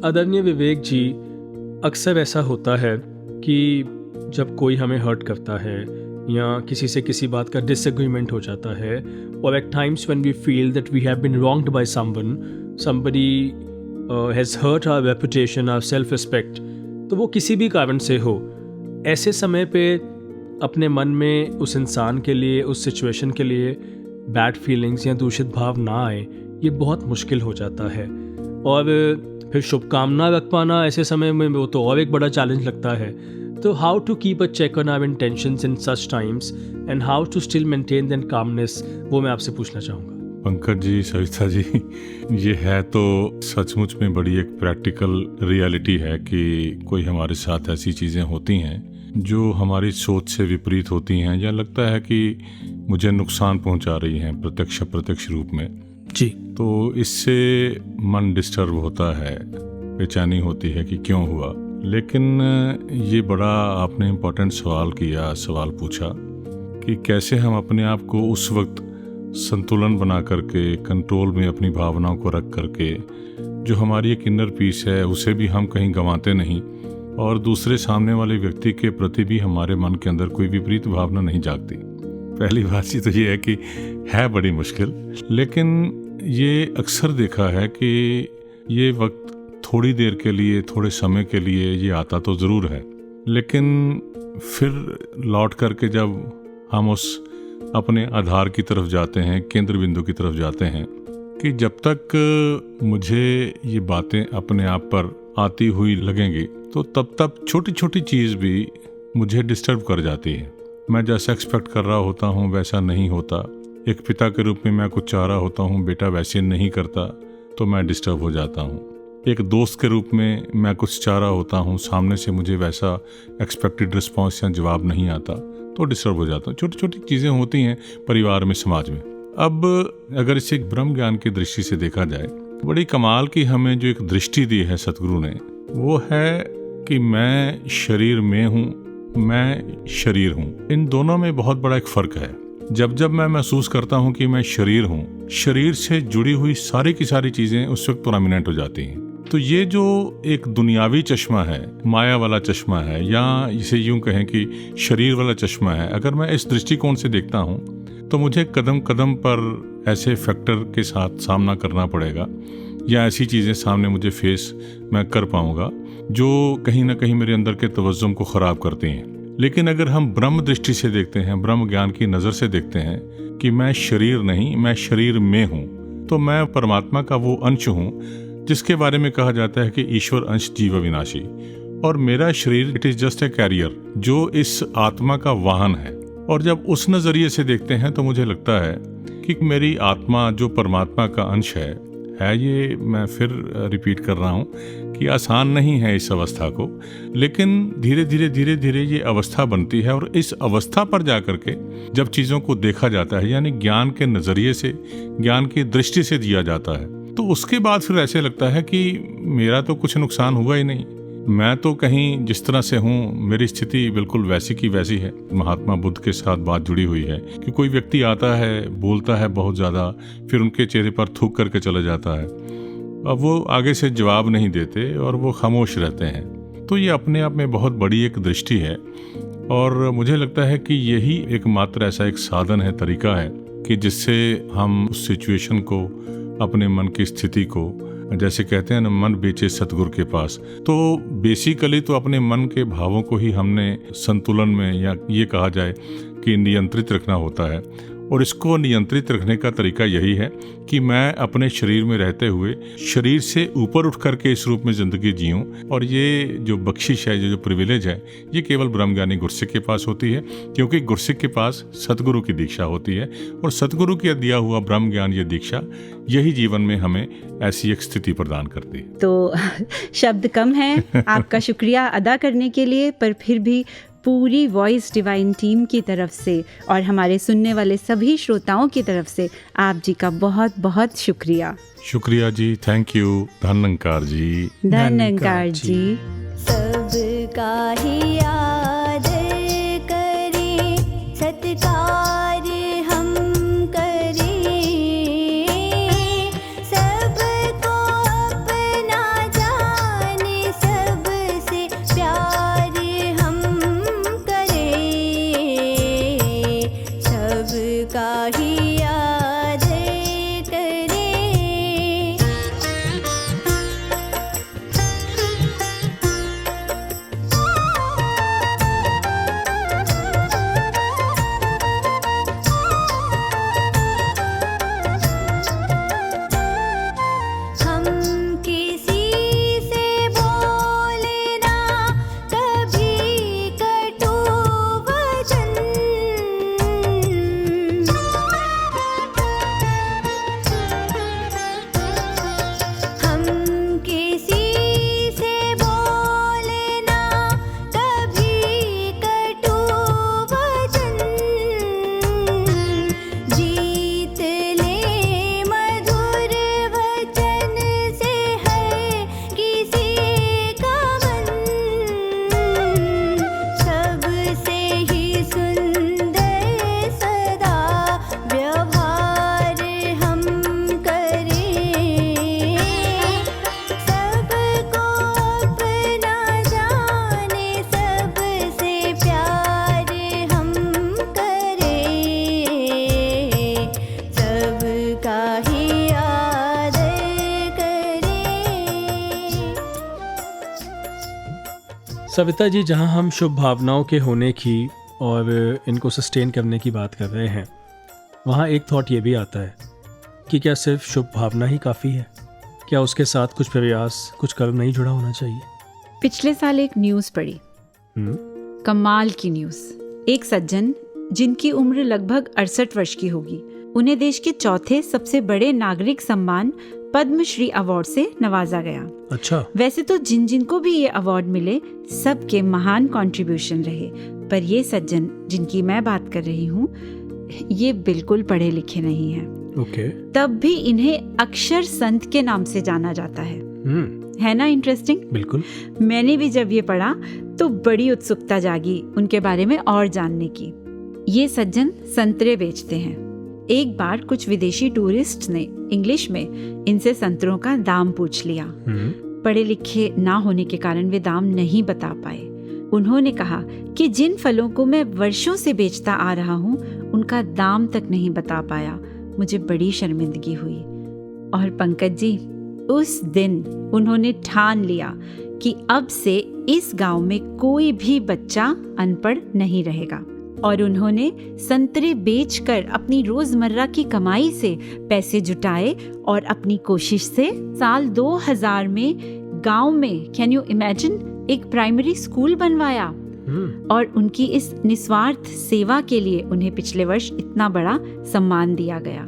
आदरणीय विवेक जी, अक्सर ऐसा होता है कि जब कोई हमें हर्ट करता है या किसी से किसी बात का डिसएग्रीमेंट हो जाता है, और at times when we feel that we have been wronged by someone, somebody has hurt our reputation, our self respect, तो वो किसी भी कारण से हो, ऐसे समय पे अपने मन में उस इंसान के लिए, उस सिचुएशन के लिए बैड फीलिंग्स या दूषित भाव ना आए, ये बहुत मुश्किल हो जाता है। और फिर शुभकामना रख पाना ऐसे समय में वो तो और एक बड़ा चैलेंज लगता है। तो how to keep a check on our intentions in such times and how to still maintain that calmness, वो मैं आपसे पूछना चाहूँगा। पंकज जी, सविता जी, ये है तो सचमुच में बड़ी एक प्रैक्टिकल रियलिटी है कि कोई हमारे साथ ऐसी चीज़ें होती हैं जो हमारी सोच से विपरीत होती हैं या लगता है कि मुझे नुकसान पहुंचा रही हैं प्रत्यक्ष अप्रत्यक्ष रूप में। जी। तो इससे मन डिस्टर्ब होता है, बेचैनी होती है कि क्यों हुआ। लेकिन ये बड़ा आपने इम्पोर्टेंट सवाल पूछा कि कैसे हम अपने आप को उस वक्त संतुलन बना करके, कंट्रोल में अपनी भावनाओं को रख करके, जो हमारी एक इनर पीस है उसे भी हम कहीं गंवाते नहीं और दूसरे सामने वाले व्यक्ति के प्रति भी हमारे मन के अंदर कोई विपरीत भावना नहीं जागती। पहली बात तो ये है कि है बड़ी मुश्किल, लेकिन ये अक्सर देखा है कि ये वक्त थोड़ी देर के लिए, थोड़े समय के लिए ये आता तो ज़रूर है, लेकिन फिर लौट करके जब हम उस अपने आधार की तरफ जाते हैं, केंद्र बिंदु की तरफ जाते हैं, कि जब तक मुझे ये बातें अपने आप पर आती हुई लगेंगी तो तब तक छोटी छोटी चीज़ भी मुझे डिस्टर्ब कर जाती है। मैं जैसा एक्सपेक्ट कर रहा होता हूँ वैसा नहीं होता। एक पिता के रूप में मैं कुछ चाह रहा होता हूँ, बेटा वैसे नहीं करता तो मैं डिस्टर्ब हो जाता हूँ। एक दोस्त के रूप में मैं कुछ चाह रहा होता हूँ, सामने से मुझे वैसा एक्सपेक्टेड रिस्पॉन्स या जवाब नहीं आता तो डिस्टर्ब हो जाता हूँ। छोटी छोटी चीज़ें होती हैं परिवार में, समाज में। अब अगर इसे एक ब्रह्म ज्ञान की दृष्टि से देखा जाए, बड़ी कमाल की हमें जो एक दृष्टि दी है सतगुरु ने, वो है कि मैं शरीर में हूँ, मैं शरीर हूँ। इन दोनों में बहुत बड़ा एक फ़र्क है। जब जब मैं महसूस करता हूँ कि मैं शरीर हूँ, शरीर से जुड़ी हुई सारी की सारी चीज़ें उस वक्त प्रोमिनेंट हो जाती हैं। तो ये जो एक दुनियावी चश्मा है, माया वाला चश्मा है, या इसे यूं कहें कि शरीर वाला चश्मा है, अगर मैं इस दृष्टिकोण से देखता हूँ तो मुझे कदम कदम पर ऐसे फैक्टर के साथ सामना करना पड़ेगा या ऐसी चीज़ें सामने मुझे फेस मैं कर पाऊँगा जो कहीं ना कहीं मेरे अंदर के तवज्जुम को ख़राब करती हैं। लेकिन अगर हम ब्रह्म दृष्टि से देखते हैं, ब्रह्म ज्ञान की नज़र से देखते हैं कि मैं शरीर नहीं, मैं शरीर में हूँ, तो मैं परमात्मा का वो अंश हूँ जिसके बारे में कहा जाता है कि ईश्वर अंश जीव विनाशी, और मेरा शरीर it is just a carrier जो इस आत्मा का वाहन है। और जब उस नज़रिए से देखते हैं तो मुझे लगता है कि मेरी आत्मा जो परमात्मा का अंश है, ये मैं फिर रिपीट कर रहा हूँ कि आसान नहीं है इस अवस्था को, लेकिन धीरे धीरे ये अवस्था बनती है। और इस अवस्था पर जाकर के जब चीज़ों को देखा जाता है, यानी ज्ञान के नज़रिए से, ज्ञान की दृष्टि से दिया जाता है, तो उसके बाद फिर ऐसे लगता है कि मेरा तो कुछ नुकसान हुआ ही नहीं, मैं तो कहीं जिस तरह से हूँ मेरी स्थिति बिल्कुल वैसी की वैसी है। महात्मा बुद्ध के साथ बात जुड़ी हुई है कि कोई व्यक्ति आता है, बोलता है बहुत ज़्यादा, फिर उनके चेहरे पर थूक करके चला जाता है, अब वो आगे से जवाब नहीं देते और वो खामोश रहते हैं। तो ये अपने आप में बहुत बड़ी एक दृष्टि है और मुझे लगता है कि यही एकमात्र ऐसा एक साधन है, तरीका है कि जिससे हम उस सिचुएशन को, अपने मन की स्थिति को, जैसे कहते हैं ना, मन बेचे सतगुरु के पास, तो बेसिकली तो अपने मन के भावों को ही हमने संतुलन में, या ये कहा जाए कि नियंत्रित रखना होता है। और इसको नियंत्रित रखने का तरीका यही है कि मैं अपने शरीर में रहते हुए शरीर से ऊपर उठ करके इस रूप में ज़िंदगी जीऊँ। और ये जो बख्शिश है, जो प्रिविलेज है, ये केवल ब्रह्मज्ञानी गुरसिक के पास होती है, क्योंकि गुरसिक के पास सतगुरु की दीक्षा होती है और सतगुरु की दिया हुआ ब्रह्म ज्ञान, ये दीक्षा, यही जीवन में हमें ऐसी एक स्थिति प्रदान करती है। तो शब्द कम है आपका शुक्रिया अदा करने के लिए, पर फिर भी पूरी वॉइस डिवाइन टीम की तरफ से और हमारे सुनने वाले सभी श्रोताओं की तरफ से आप जी का बहुत बहुत शुक्रिया। शुक्रिया जी, थैंक यू। धन्यकार जी। धन्यकार जी। सबका ही आदर करें, सत्कार हम करें, सबको अपना जाने, सबसे प्यार हम करें, सबका ही आदर करें। हम किसी से बोले ना कभी कटु वचन, हम किसी से बोले ना कभी कटु वचन, जीत ले मधुर वचन से है किसी का मन, सबसे ही सुंदर सदा व्यवहार हम करें, सबको अपना जाने, सबसे प्यार हम करें, सबका ही आदर करें। सविता जी, जहां हम शुभ भावनाओं के होने की और इनको सस्टेन करने की बात कर रहे हैं, वहां एक थॉट ये भी आता है कि क्या सिर्फ शुभ भावना ही काफ़ी है? क्या उसके साथ कुछ प्रयास, कुछ कर्म नहीं जुड़ा होना चाहिए? पिछले साल एक न्यूज़ पढ़ी, कमाल की न्यूज़। एक सज्जन जिनकी उम्र लगभग 68 वर्ष की होगी, उन्हें देश के चौथे सबसे बड़े नागरिक सम्मान पद्मश्री अवार्ड से नवाजा गया। अच्छा। वैसे तो जिन जिनको भी ये अवार्ड मिले, सबके महान कंट्रीब्यूशन रहे, पर ये सज्जन जिनकी मैं बात कर रही हूँ, ये बिल्कुल पढ़े लिखे नहीं हैं। ओके। तब भी इन्हें अक्षर संत के नाम से जाना जाता है ना इंटरेस्टिंग? बिल्कुल। मैंने भी जब ये पढ़ा तो बड़ी उत्सुकता जागी उनके बारे में और जानने की। ये सज्जन संतरे बेचते हैं। एक बार कुछ विदेशी टूरिस्ट ने इंग्लिश में इनसे संतरों का दाम पूछ लिया। पढ़े लिखे ना होने के कारण वे दाम नहीं बता पाए। उन्होंने कहा कि जिन फलों को मैं वर्षों से बेचता आ रहा हूँ, उनका दाम तक नहीं बता पाया। मुझे बड़ी शर्मिंदगी हुई। और पंकज जी, उस दिन उन्होंने ठान लिया कि अब से इस गांव में कोई भी बच्चा अनपढ़ नहीं रहेगा। और उन्होंने संतरे बेचकर अपनी रोजमर्रा की कमाई से पैसे जुटाए और अपनी कोशिश से साल 2000 में गांव में, कैन यू इमेजिन, एक प्राइमरी स्कूल बनवाया। और उनकी इस निस्वार्थ सेवा के लिए उन्हें पिछले वर्ष इतना बड़ा सम्मान दिया गया।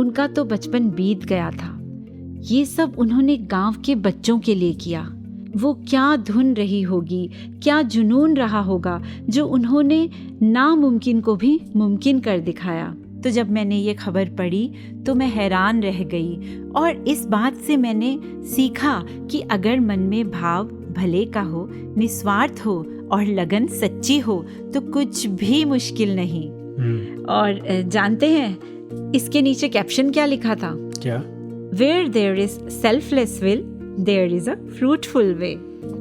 उनका तो बचपन बीत गया था। ये सब उन्होंने गांव के बच्चों के लिए किया। वो क्या धुन रही होगी, क्या जुनून रहा होगा, जो उन्होंने नामुमकिन को भी मुमकिन कर दिखाया। तो जब मैंने ये खबर पढ़ी तो मैं हैरान रह गई, और इस बात से मैंने सीखा कि अगर मन में भाव भले का हो, निस्वार्थ हो और लगन सच्ची हो तो कुछ भी मुश्किल नहीं। और जानते हैं इसके नीचे कैप्शन क्या लिखा था? क्या? Where there is selfless will, there is a fruitful way.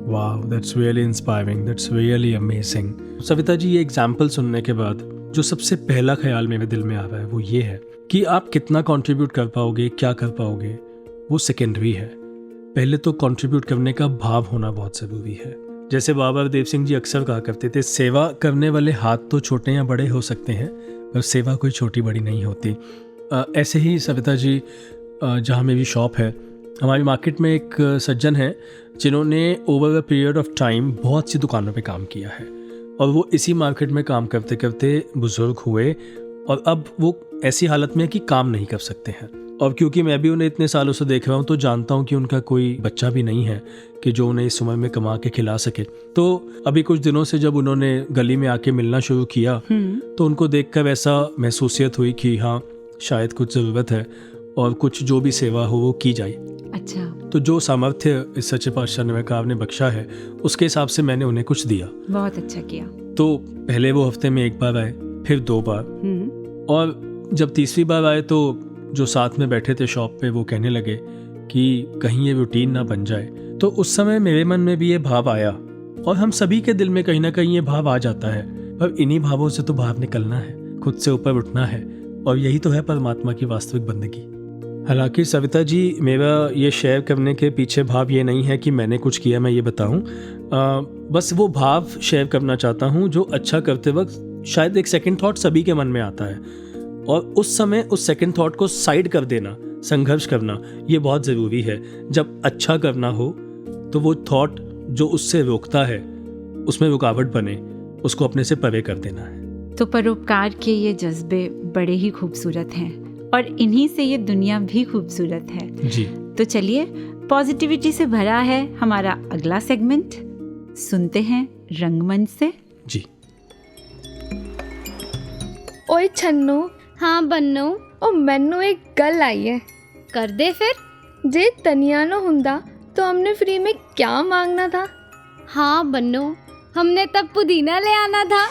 Wow, that's really inspiring. That's really amazing. Savita ji, ये एग्जाम्पल सुनने के बाद जो सबसे पहला ख्याल मेरे दिल में आ रहा है वो ये है कि आप कितना कंट्रीब्यूट कर पाओगे, क्या कर पाओगे, वो सेकेंडरी है। पहले तो कंट्रीब्यूट करने का भाव होना बहुत ज़रूरी है। जैसे बाबा देव सिंह जी अक्सर कहा करते थे, सेवा करने वाले हाथ तो छोटे या बड़े हो सकते हैं पर सेवा कोई छोटी बड़ी नहीं होती। ऐसे ही सविता जी, जहाँ मेरी शॉप है, हमारी मार्केट में एक सज्जन हैं जिन्होंने over a period of time बहुत सी दुकानों पे काम किया है, और वो इसी मार्केट में काम करते करते बुज़ुर्ग हुए और अब वो ऐसी हालत में है कि काम नहीं कर सकते हैं। और क्योंकि मैं भी उन्हें इतने सालों से देख रहा हूँ तो जानता हूँ कि उनका कोई बच्चा भी नहीं है कि जो उन्हें इस उम्र में कमा के खिला सके। तो अभी कुछ दिनों से जब उन्होंने गली में आके मिलना शुरू किया तो उनको देखकर ऐसा महसूसियत हुई कि हाँ, शायद कुछ ज़रूरत है और कुछ जो भी सेवा हो वो की जाए। अच्छा। तो जो सामर्थ्य इस सच्चे पातशाह निरंकार ने बख्शा है उसके हिसाब से मैंने उन्हें कुछ दिया। बहुत अच्छा किया। तो पहले वो हफ्ते में 1 बार आए, फिर 2 बार, और जब तीसरी बार आए तो जो साथ में बैठे थे शॉप पे वो कहने लगे कि कहीं ये रूटीन ना बन जाए। तो उस समय मेरे मन में भी ये भाव आया, और हम सभी के दिल में कहीं ना कहीं ये भाव आ जाता है, पर इन्हीं भावों से तो बाहर निकलना है, खुद से ऊपर उठना है, और यही तो है परमात्मा की वास्तविक बंदगी। हालांकि सविता जी, मेरा ये शेयर करने के पीछे भाव ये नहीं है कि मैंने कुछ किया मैं ये बताऊं, बस वो भाव शेयर करना चाहता हूं जो अच्छा करते वक्त शायद एक सेकंड थॉट सभी के मन में आता है, और उस समय उस सेकंड थॉट को साइड कर देना, संघर्ष करना, ये बहुत ज़रूरी है। जब अच्छा करना हो तो वो थॉट जो उससे रोकता है, उसमें रुकावट बने, उसको अपने से परे कर देना है। तो परोपकार के ये जज्बे बड़े ही खूबसूरत हैं, और इन्हीं से ये दुनिया भी खूबसूरत है जी। तो चलिए, पॉजिटिविटी से भरा है हमारा अगला सेगमेंट, सुनते हैं रंगमंच से। जी। ओए छन्नू। हाँ बन्नो। ओ मैनू एक गल आई है। कर दे फिर। जे तनिया ना हुंदा तो हमने फ्री में क्या मांगना था? हाँ बन्नो, हमने तब पुदीना ले आना था।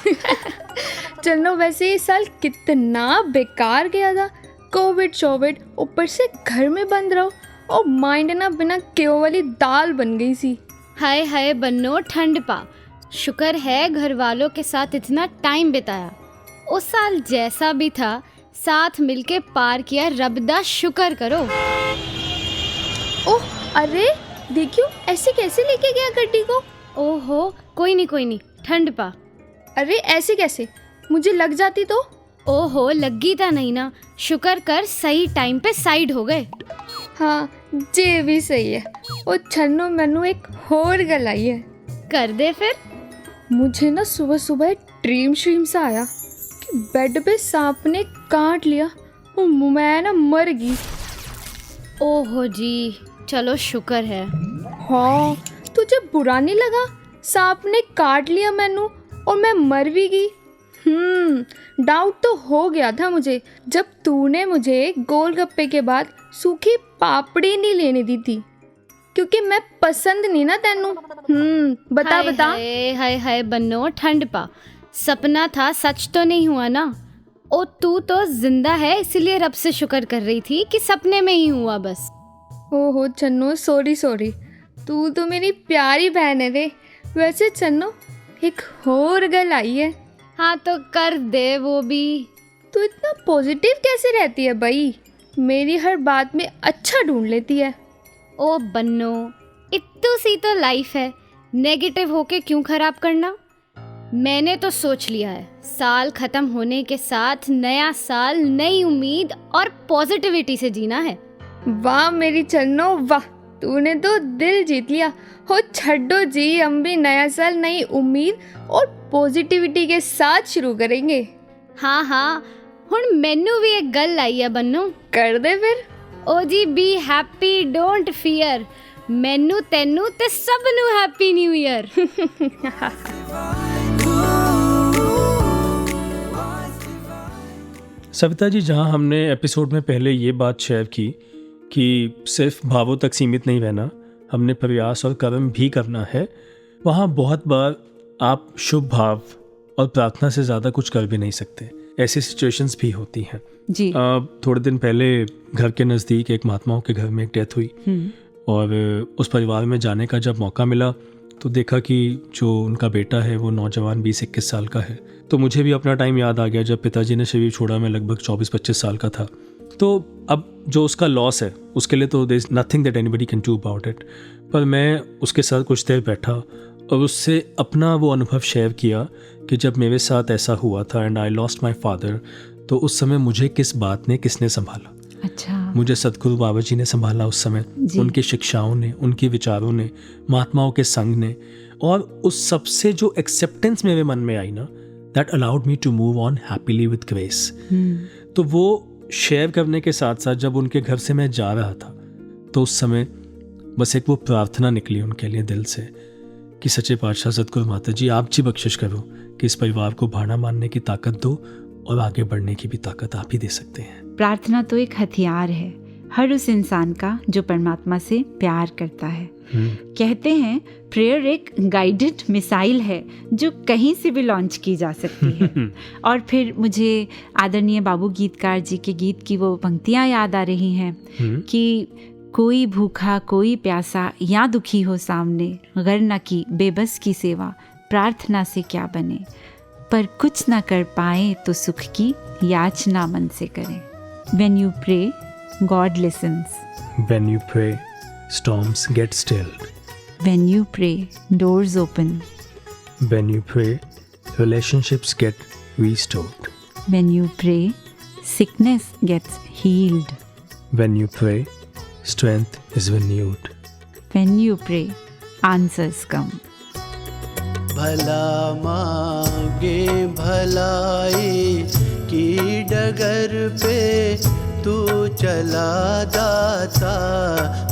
चलो, वैसे इस साल कितना बेकार गया था। कोविड शोविड, ऊपर से घर में बंद रहो, और माइंड ना बिना केओ वाली दाल बन गई सी। हाय हाय बन्नो, ठंड पा। शुक्र है घर वालों के साथ इतना टाइम बिताया। उस साल जैसा भी था साथ मिलके पार किया, रब दा शुक्र करो। ओह अरे देखियो, ऐसे कैसे लेके गया गड्डी को? ओहो, कोई नहीं, ठंड पा। अरे ऐसे कैसे, मुझे लग जाती तो? ओहो, लगी था नहीं ना, शुक्र कर सही टाइम पे साइड हो गए। हाँ, जे भी सही है। ओ छन्नो, मैनू एक होर गल आई है। कर दे फिर। मुझे ना सुबह सुबह ड्रीम श्रीम सा आया कि बेड पे सांप ने काट लिया और मैं ना मर गई। ओहो जी, चलो शुक्र है। हाँ, तुझे बुरा नहीं लगा? सांप ने काट लिया मैनू और मैं मर भी गई। डाउट तो हो गया था मुझे जब तूने मुझे गोलगप्पे के बाद सूखी पापड़ी नहीं लेने दी थी, क्योंकि मैं पसंद नहीं ना तेनू। बता हाय बता। हाय हाय बन्नो, ठंड पा। सपना था, सच तो नहीं हुआ ना। ओ तू तो जिंदा है, इसलिए रब से शुक्र कर रही थी कि सपने में ही हुआ बस। ओहो चन्नो, सॉरी। तू तो मेरी प्यारी बहन है रे। वैसे चन्नो, एक और गल आई है। हाँ तो कर दे वो भी। तू इतना पॉजिटिव कैसे रहती है भाई? मेरी हर बात में अच्छा ढूंढ लेती है। ओ बन्नो, इतनी सी तो लाइफ है, नेगेटिव होके क्यों खराब करना। मैंने तो सोच लिया है, साल खत्म होने के साथ नया साल, नई उम्मीद और पॉजिटिविटी से जीना है। वाह मेरी चन्नो वाह, तूने तो दिल जीत लिया। हो छड्डो जी, हम भी नया साल नई उम्मीद और पॉजिटिविटी के साथ शुरू करेंगे। हाँ, हुण मैनू भी एक गल आई है बन्नो। कर दे फिर। ओ जी, बी हैप्पी डोंट फियर। मैनू तेनू ते सब नू happy new year. Savita ji, जहाँ हमने एपिसोड में पहले ये बात शेयर की कि सिर्फ भावों तक सीमित नहीं रहना, हमने प्रयास और कर्म भी करना है, वहाँ बहुत बार आप शुभ भाव और प्रार्थना से ज़्यादा कुछ कर भी नहीं सकते। ऐसी सिचुएशंस भी होती हैं जी। थोड़े दिन पहले घर के नज़दीक एक महात्माओं के घर में एक डेथ हुई और उस परिवार में जाने का जब मौका मिला तो देखा कि जो उनका बेटा है वो नौजवान 20-21 साल का है। तो मुझे भी अपना टाइम याद आ गया जब पिताजी ने शरीर छोड़ा, मैं लगभग 24-25 साल का था। तो अब जो उसका लॉस है उसके लिए तो there is nothing that anybody can do about it, पर मैं उसके साथ कुछ देर बैठा और उससे अपना वो अनुभव शेयर किया कि जब मेरे साथ ऐसा हुआ था and I lost my father, तो उस समय मुझे किस बात ने किसने संभाला। अच्छा। मुझे सतगुरु बाबा जी ने संभाला उस समय, उनकी शिक्षाओं ने, उनके विचारों ने, महात्माओं के संग ने, और उस सबसे जो एक्सेप्टेंस मेरे मन में आई ना, that allowed me to move on happily with grace. तो वो शेयर करने के साथ साथ जब उनके घर से मैं जा रहा था तो उस समय बस एक वो प्रार्थना निकली उनके लिए दिल से कि सच्चे पातशाह सतगुरु माता जी, आप जी बख्शिश करो कि इस परिवार को भाना मानने की ताकत दो और आगे बढ़ने की भी ताकत आप ही दे सकते हैं। प्रार्थना तो एक हथियार है हर उस इंसान का जो परमात्मा से प्यार करता है। कहते हैं प्रेयर एक गाइडेड मिसाइल है जो कहीं से भी लॉन्च की जा सकती है। और फिर मुझे आदरणीय बाबू गीतकार जी के गीत की वो पंक्तियाँ याद आ रही हैं कि कोई भूखा कोई प्यासा या दुखी हो सामने, गर न की बेबस की सेवा, प्रार्थना से क्या बने, पर कुछ ना कर पाए तो सुख की याचना मन से करें। When you pray, God listens. When you pray, storms get stilled. When you pray, doors open. When you pray, relationships get restored. When you pray, sickness gets healed. When you pray, strength is renewed. When you pray, answers come. भला मांगे भलाई की डगर पे तू चला दाता,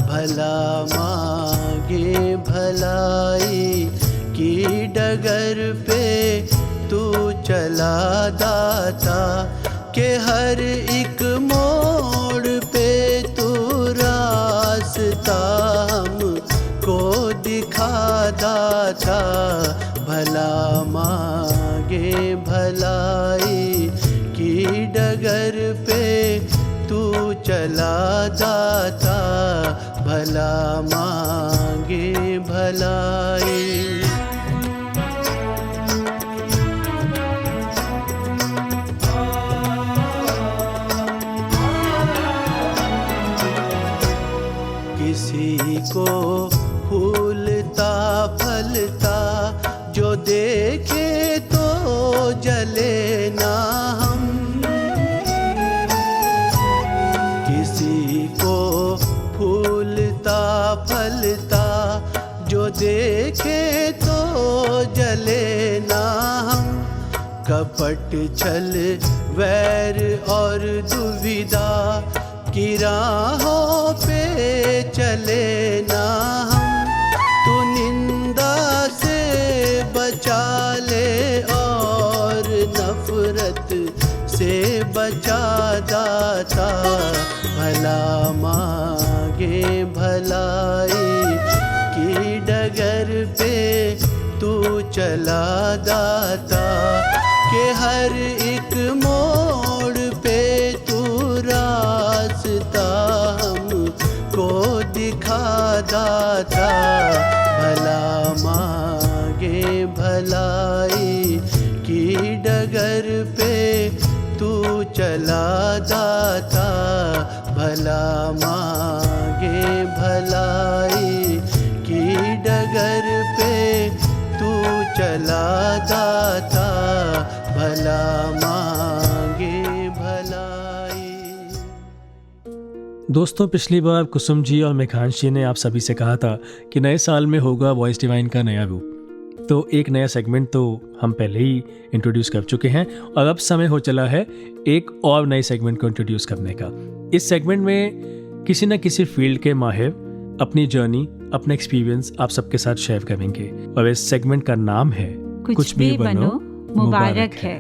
भला मांगे भलाई की डगर पे तू चला दाता, के हर एक मोड़ पे तू रास्ता हमको दिखा दाता, भला मांगे भलाई की डगर पे तू चला दाता, भला मांगे भलाई। किसी को फूलता फलता जो देखे तो जले ना हम, किसी को फूलता फलता जो देखे तो जले ना हम, कपट छल वैर और दुविधा की राहों पे चले ना हम, तू निंदा से बचा ले और नफरत से बचा दाता, भला मांगे भलाई की डगर पे तू चला दाता, के हर एक मोड़ पे तू रास्ता हमको दिखा दाता, भला मांगे भलाई की डगर पे तू चला दाता, भला मांगे भलाई की डगर पे तू चला दाता, भला मांगे भलाई। दोस्तों, पिछली बार कुसुम जी और मेघांश जी ने आप सभी से कहा था कि नए साल में होगा वॉइस डिवाइन का नया रूप, तो एक नया सेगमेंट तो हम पहले ही इंट्रोड्यूस कर चुके हैं और अब समय हो चला है एक और नए सेगमेंट को इंट्रोड्यूस करने का। इस सेगमेंट में किसी न किसी फील्ड के माहिर अपनी जर्नी, अपना एक्सपीरियंस आप सबके साथ शेयर करेंगे और इस सेगमेंट का नाम है कुछ भी बनो मुबारक है।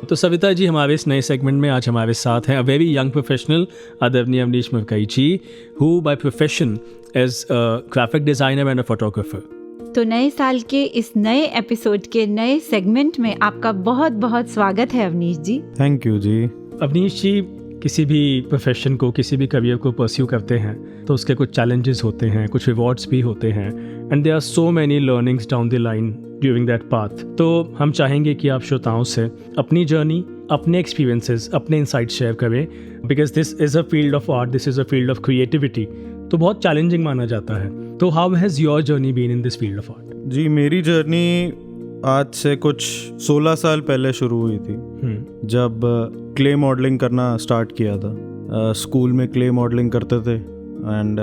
तो सविता जी, हमारे इस नए सेगमेंट में आज हमारे साथ हैं अ वेरी यंग प्रोफेशनल आदरणीय Avnish Murkai ji, who by profession is a graphic designer and a photographer. तो नए साल के इस नए एपिसोड के नए सेगमेंट में आपका बहुत बहुत स्वागत है अवनीश जी। थैंक यू जी। अवनीश जी, किसी भी प्रोफेशन को, किसी भी करियर को परस्यू करते हैं तो उसके कुछ चैलेंजेस होते हैं, कुछ रिवॉर्ड्स भी होते हैं, and there are so many learnings down the line during that path. तो हम चाहेंगे कि आप श्रोताओं से अपनी जर्नी, अपने एक्सपीरियंसेस, अपने इनसाइट शेयर करें, because this is a field of art, this is a field of creativity, तो बहुत चैलेंजिंग माना जाता है। तो how has your journey been in this field of art? जी, मेरी जर्नी आज से कुछ 16 साल पहले शुरू हुई थी, जब क्ले मॉडलिंग करना स्टार्ट किया था। स्कूल में क्ले मॉडलिंग करते थे and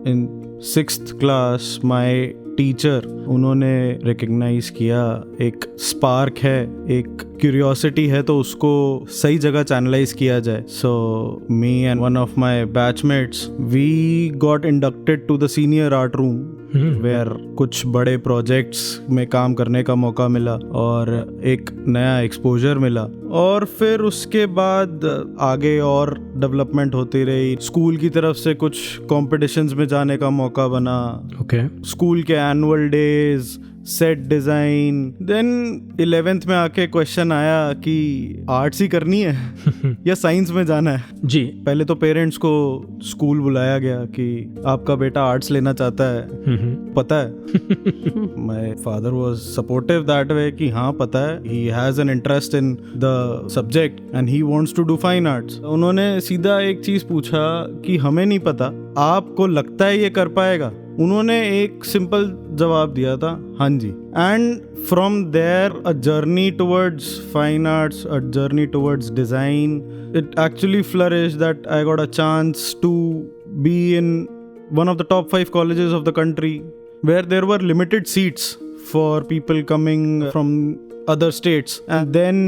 in 6th class my teacher, उन्होंने रिकग्नाइज किया एक स्पार्क है, एक क्यूरियोसिटी है, तो उसको सही जगह चैनलाइज किया जाए। So me and one of my batchmates, we got inducted to the senior art room, where कुछ बड़े प्रोजेक्ट्स में काम करने का मौका मिला और एक नया एक्सपोजर मिला। और फिर उसके बाद आगे और डेवलपमेंट होती रही। स्कूल की तरफ से कुछ कॉम्पिटिशन्स में जाने का मौका बना। स्कूल के annual days, set design. Then 11th में आके क्वेश्चन आया कि आर्ट्स ही करनी है या साइंस में जाना है। जी, पहले तो पेरेंट्स को स्कूल बुलाया गया कि आपका बेटा आर्ट्स लेना चाहता है, पता है? My father was supportive that way कि हाँ पता है, he has an interest in the subject and he wants to do fine arts. उन्होंने सीधा एक चीज पूछा कि हमें नहीं पता, आपको लगता है ये कर पाएगा? उन्होंने एक सिंपल जवाब दिया था, हाँ जी। And from there a journey towards fine arts, a journey towards design, it actually flourished that I got a chance to be in one of the top 5 colleges of the country, where there were limited seats for people coming from other states, and then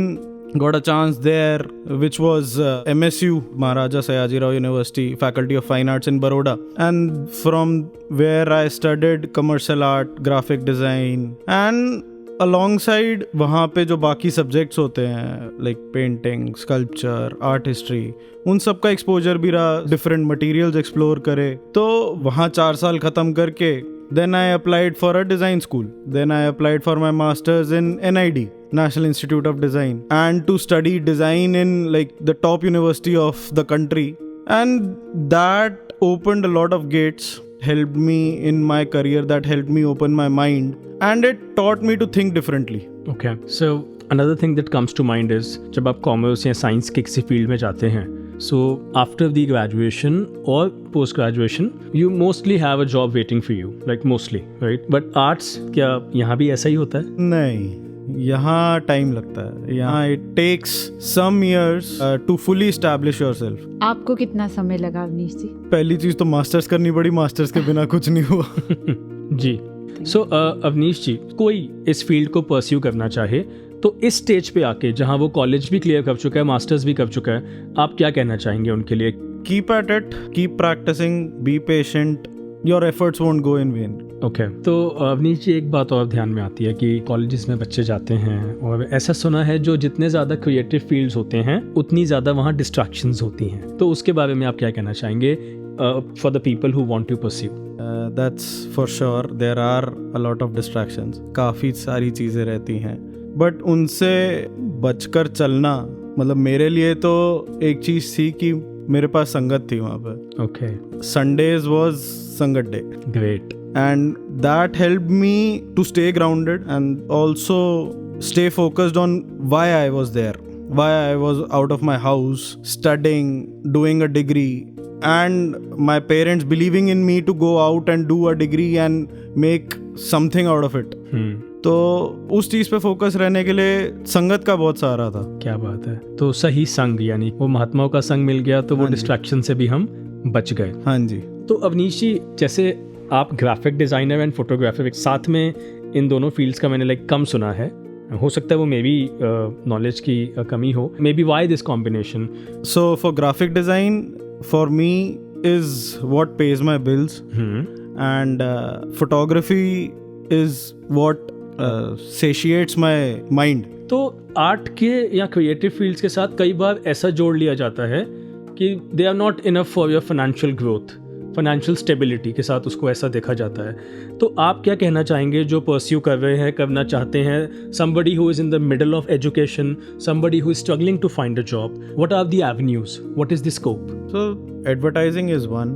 got a chance there, which was MSU, Maharaja Sayaji Rao University, Faculty of Fine Arts in Baroda, and from where I studied commercial art, graphic design, and alongside वहाँ पे जो बाकी subjects होते हैं like painting, sculpture, art history, उन सब का exposure भी रहा, different materials explore करे। तो वहाँ 4 साल ख़त्म करके then I applied for a design school. Then I applied for my master's in NID, National Institute of Design, and to study design in like the top university of the country. And that opened a lot of gates, helped me in my career, that helped me open my mind, and it taught me to think differently. Okay, so another thing that comes to mind is जब आप commerce या science के किसी field में जाते हैं, so after the graduation or post graduation you mostly have a job waiting for you, like mostly, right? But arts, क्या यहाँ भी ऐसा ही होता है? नहीं, यहाँ टाइम लगता है। यहाँ it takes some years to fully establish yourself. आपको कितना समय लगा अवनीश जी? पहली चीज तो मास्टर्स करनी पड़ी, मास्टर्स के बिना कुछ नहीं हुआ। जी, सो अवनीश जी, कोई इस फील्ड को परस्यू करना चाहे तो इस स्टेज पे आके, जहाँ वो कॉलेज भी क्लियर कर चुका है, मास्टर्स भी कर चुका है, आप क्या कहना चाहेंगे उनके लिए? Keep at it, keep practicing, be patient, your efforts won't go in vain. Okay, तो अवनीश जी, एक बात और ध्यान में आती है कि कॉलेजेस में बच्चे जाते हैं और ऐसा सुना है जो जितने ज़्यादा क्रिएटिव फील्ड्स होते हैं उतनी ज़्यादा वहाँ डिस्ट्रैक्शंस होती हैं, तो उसके बारे में आप क्या कहना चाहेंगे for the people who want to pursue? That's for sure, there are a lot of distractions, काफ़ी सारी चीज़ें रहती हैं, बट उनसे बचकर चलना, मतलब मेरे लिए तो एक चीज़ थी कि मेरे पास संगत थी वहाँ पे। ओके, संडेज वाज संगत day. Great. And that helped me to stay grounded and also stay focused on why I was there, why I was out of my house, studying, doing a degree, and my parents believing in me to go out and do a degree and make something out of it. तो उस चीज़ पे focus रहने के लिए संगत का बहुत सहारा था। क्या बात है। तो सही संग, यानी वो महात्माओं का संग मिल गया तो वो डिस्ट्रैक्शन से भी हम बच गए। हाँ जी। तो अवनीश जी, जैसे आप ग्राफिक डिज़ाइनर एंड फोटोग्राफर, एक साथ में इन दोनों फील्ड्स का मैंने कम सुना है, हो सकता है वो मे बी नॉलेज की कमी हो, may be why this combination? So for graphic design, for me is what page my bills, and photography is what satiates my mind. तो आर्ट के या क्रिएटिव फील्ड्स के साथ कई बार ऐसा जोड़ लिया जाता है कि they are not enough for your financial growth, financial stability के साथ उसको ऐसा देखा जाता है। तो आप क्या कहना चाहेंगे जो परस्यू कर रहे हैं, करना चाहते हैं, somebody who is in the middle of education, somebody who is struggling to find a job, what are the avenues, what is the scope? So advertising is one,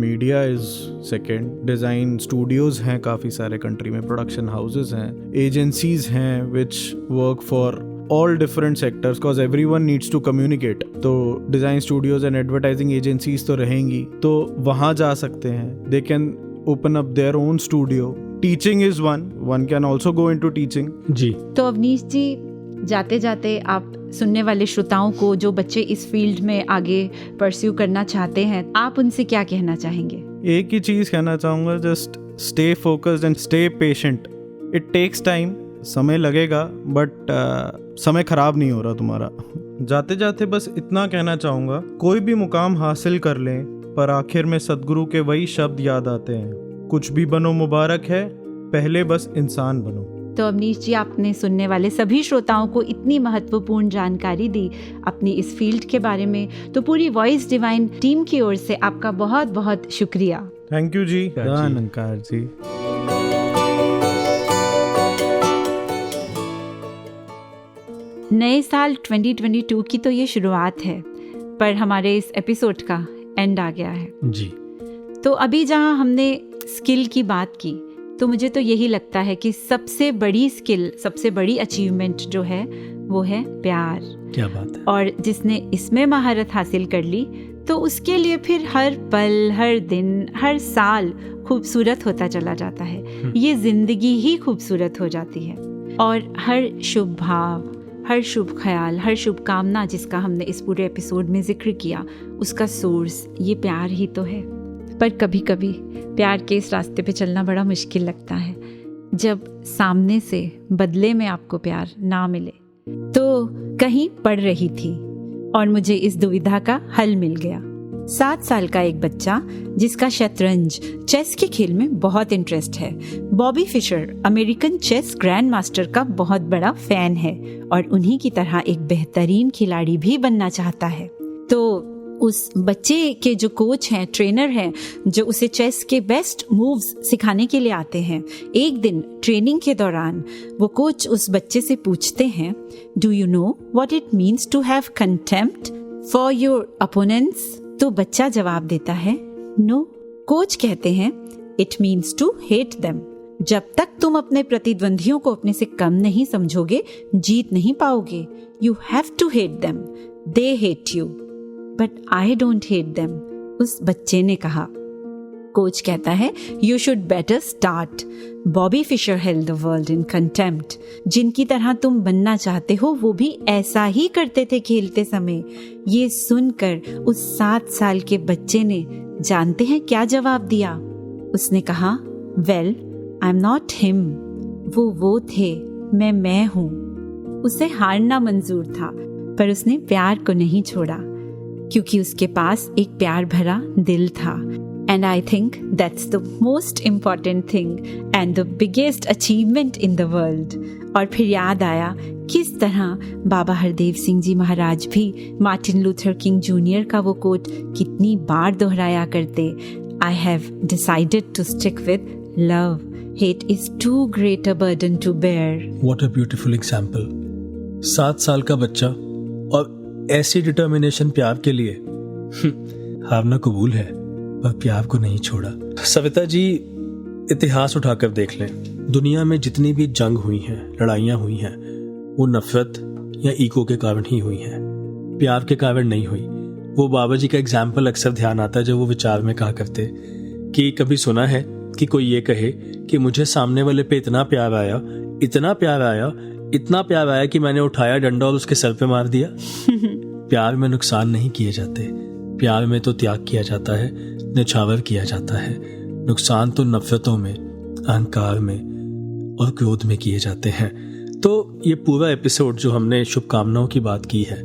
media is second, design studios हैं काफ़ी सारे country में, production houses हैं, agencies हैं which work for all different sectors because everyone needs to communicate. तो design studios and advertising agencies तो रहेंगी, तो वहाँ जा सकते हैं. They can open up their own studio. Teaching is one can also go into teaching. जी. तो अवनीश जी, जाते जाते आप सुनने वाले श्रोताओं को जो बच्चे इस फील्ड में आगे परस्यू करना चाहते हैं, आप उनसे क्या कहना चाहेंगे? एक ही चीज़ कहना चाहूँगा, just stay focused and stay patient. It takes time, समय लगेगा, बट समय खराब नहीं हो रहा तुम्हारा. जाते जाते बस इतना कहना चाहूँगा, कोई भी मुकाम हासिल कर लें पर आखिर में सदगुरु के वही शब्द याद आते हैं, कुछ भी बनो मुबारक है, पहले बस इंसान बनो. तो अवनीश जी, आपने सुनने वाले सभी श्रोताओं को इतनी महत्वपूर्ण जानकारी दी अपनी इस फील्ड के बारे में, तो पूरी वॉइस डिवाइन टीम की ओर से आपका बहुत बहुत शुक्रिया. थैंक यू जी. धन्यवाद जी. नए साल 2022 की तो ये शुरुआत है, पर हमारे इस एपिसोड का एंड आ गया है जी. तो अभी जहाँ हमने स्किल की बात की, तो मुझे तो यही लगता है कि सबसे बड़ी स्किल, सबसे बड़ी अचीवमेंट जो है वो है प्यार. क्या बात है. और जिसने इसमें महारत हासिल कर ली, तो उसके लिए फिर हर पल, हर दिन, हर साल खूबसूरत होता चला जाता है. ये जिंदगी ही खूबसूरत हो जाती है. और हर शुभ भाव, हर शुभ ख्याल, हर शुभ कामना जिसका हमने इस पूरे एपिसोड में जिक्र किया, उसका सोर्स ये प्यार ही तो है. पर कभी कभी प्यार के इस रास्ते पे चलना बड़ा मुश्किल लगता है, जब सामने से बदले में आपको प्यार ना मिले. तो कहीं पढ़ रही थी और मुझे इस दुविधा का हल मिल गया. 7 साल का एक बच्चा जिसका शतरंज, चेस के खेल में बहुत इंटरेस्ट है. Bobby Fischer American chess grandmaster का बहुत बड़ा फैन है और उन्हीं की तरह एक बेहतरीन खिलाड़ी भी बनना चाहता है. तो उस बच्चे के जो कोच हैं, ट्रेनर हैं, जो उसे चेस के बेस्ट मूव्स सिखाने के लिए आते हैं, एक दिन ट्रेनिंग के दौरान वो कोच उस बच्चे से पूछते हैं, do you know what it means to have contempt for your opponents? तो बच्चा जवाब देता है, नो. कोच कहते हैं, it means to hate them. जब तक तुम अपने प्रतिद्वंदियों को अपने से कम नहीं समझोगे, जीत नहीं पाओगे. You have to hate them, they hate you, but I don't hate them. उस बच्चे ने कहा. कोच कहता है, you should better start. Bobby Fischer held the world in contempt. जिनकी तरह तुम बनना चाहते हो वो भी ऐसा ही करते थे खेलते समय. ये सुनकर उस 7 साल के बच्चे ने जानते हैं क्या जवाब दिया? उसने कहा, well I am not him. वो थे, मैं हूँ. उसे हारना मंजूर था, पर उसने प्यार को नहीं छोड़ा, क्योंकि उसके पास एक प्यार भरा दिल था. And I think that's the most important thing and the biggest achievement in the world. और फिर याद आया किस तरह बाबा हरदेव सिंह जी महाराज भी मार्टिन लूथर किंग जूनियर का वो कोट कितनी बार दोहराया करते, I have decided to stick with love. Hate is too great a burden to bear. What a beautiful example. 7 साल का बच्चा और ऐसी डिटर्मिनेशन प्यार के लिए. हारना कबूल है पर प्यार को नहीं छोड़ा. सविता जी, इतिहास उठाकर देख लें, दुनिया में जितनी भी जंग हुई हैं, लड़ाइयाँ हुई हैं, वो नफरत या ईगो के कारण ही हुई हैं, प्यार के कारण नहीं हुई. वो बाबा जी का एग्जाम्पल अक्सर ध्यान आता है, जब वो विचार में कहा करते कि कभी सुना है कि कोई ये कहे कि मुझे सामने वाले पे इतना प्यार आया, इतना प्यार आया, इतना प्यार आया कि मैंने उठाया डंडा और उसके सर पे मार दिया. प्यार में नुकसान नहीं किए जाते, प्यार में तो त्याग किया जाता है, निछावर किया जाता है. नुकसान तो नफरतों में, अहंकार में और क्रोध में किए जाते हैं. तो ये पूरा एपिसोड जो हमने शुभकामनाओं की बात की है,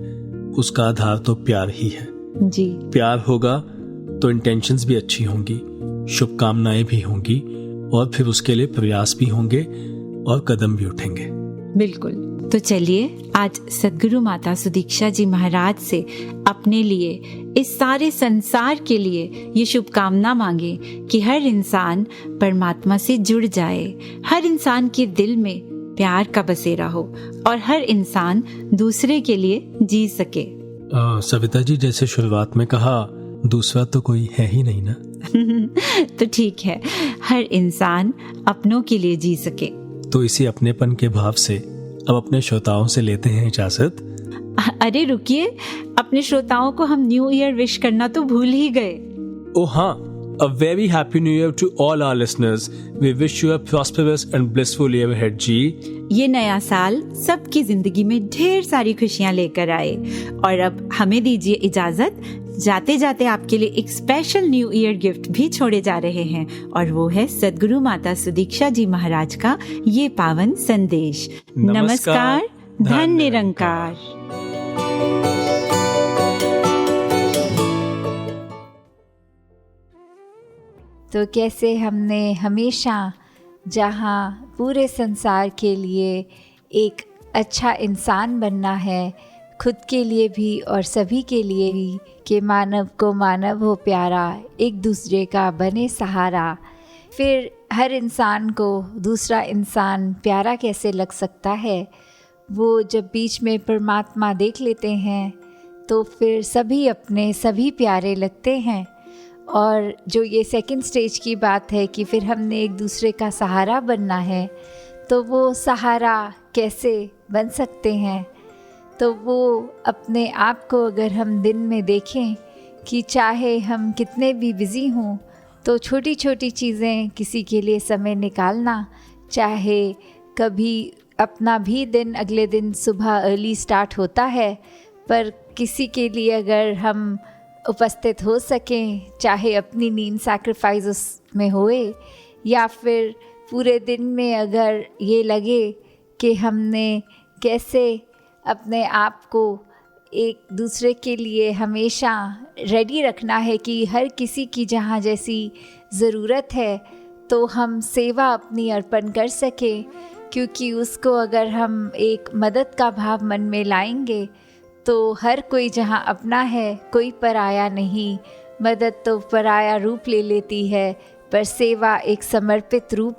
उसका आधार तो प्यार ही है जी. प्यार होगा तो इंटेंशंस भी अच्छी होंगी, शुभकामनाएं भी होंगी, और फिर उसके लिए प्रयास भी होंगे और कदम भी उठेंगे. बिल्कुल. तो चलिए आज सद्गुरु माता सुदीक्षा जी महाराज से अपने लिए, इस सारे संसार के लिए ये शुभकामना मांगे कि हर इंसान परमात्मा से जुड़ जाए, हर इंसान के दिल में प्यार का बसेरा हो और हर इंसान दूसरे के लिए जी सके। सविता जी, जैसे शुरुआत में कहा, दूसरा तो कोई है ही नहीं ना। तो ठीक है, हर इंसान अपनों के लिए जी सके। तो इसी अपनेपन के भाव से अब अपने श्रोताओं से लेते हैं इजाजत। अरे रुकिए, अपने श्रोताओं को हम न्यू ईयर विश करना तो भूल ही गए। ओह हाँ, a very happy new year to all our listeners. We wish you a prosperous and blissful year ahead जी। ये नया साल सबकी जिंदगी में ढेर सारी खुशियां लेकर आए। और अब हमें दीजिए इजाजत, जाते जाते आपके लिए एक स्पेशल न्यू ईयर गिफ्ट भी छोड़े जा रहे हैं, और वो है सद्गुरु माता सुदीक्षा जी महाराज का ये पावन संदेश। नमस्कार, धन निरंकार। तो कैसे हमने हमेशा जहाँ पूरे संसार के लिए एक अच्छा इंसान बनना है, खुद के लिए भी और सभी के लिए भी, कि मानव को मानव हो प्यारा, एक दूसरे का बने सहारा। फिर हर इंसान को दूसरा इंसान प्यारा कैसे लग सकता है? वो जब बीच में परमात्मा देख लेते हैं तो फिर सभी अपने सभी प्यारे लगते हैं। और जो ये सेकंड स्टेज की बात है कि फिर हमने एक दूसरे का सहारा बनना है, तो वो सहारा कैसे बन सकते हैं? तो वो अपने आप को अगर हम दिन में देखें कि चाहे हम कितने भी बिज़ी हों, तो छोटी छोटी चीज़ें, किसी के लिए समय निकालना, चाहे कभी अपना भी दिन अगले दिन सुबह अर्ली स्टार्ट होता है, पर किसी के लिए अगर हम उपस्थित हो सकें, चाहे अपनी नींद सैक्रिफाइस में होए, या फिर पूरे दिन में अगर ये लगे कि हमने कैसे अपने आप को एक दूसरे के लिए हमेशा रेडी रखना है कि हर किसी की जहाँ जैसी ज़रूरत है तो हम सेवा अपनी अर्पण कर सकें, क्योंकि उसको अगर हम एक मदद का भाव मन में लाएंगे तो हर कोई जहाँ अपना है, कोई पराया नहीं। मदद तो पराया रूप ले लेती है, पर सेवा एक समर्पित रूप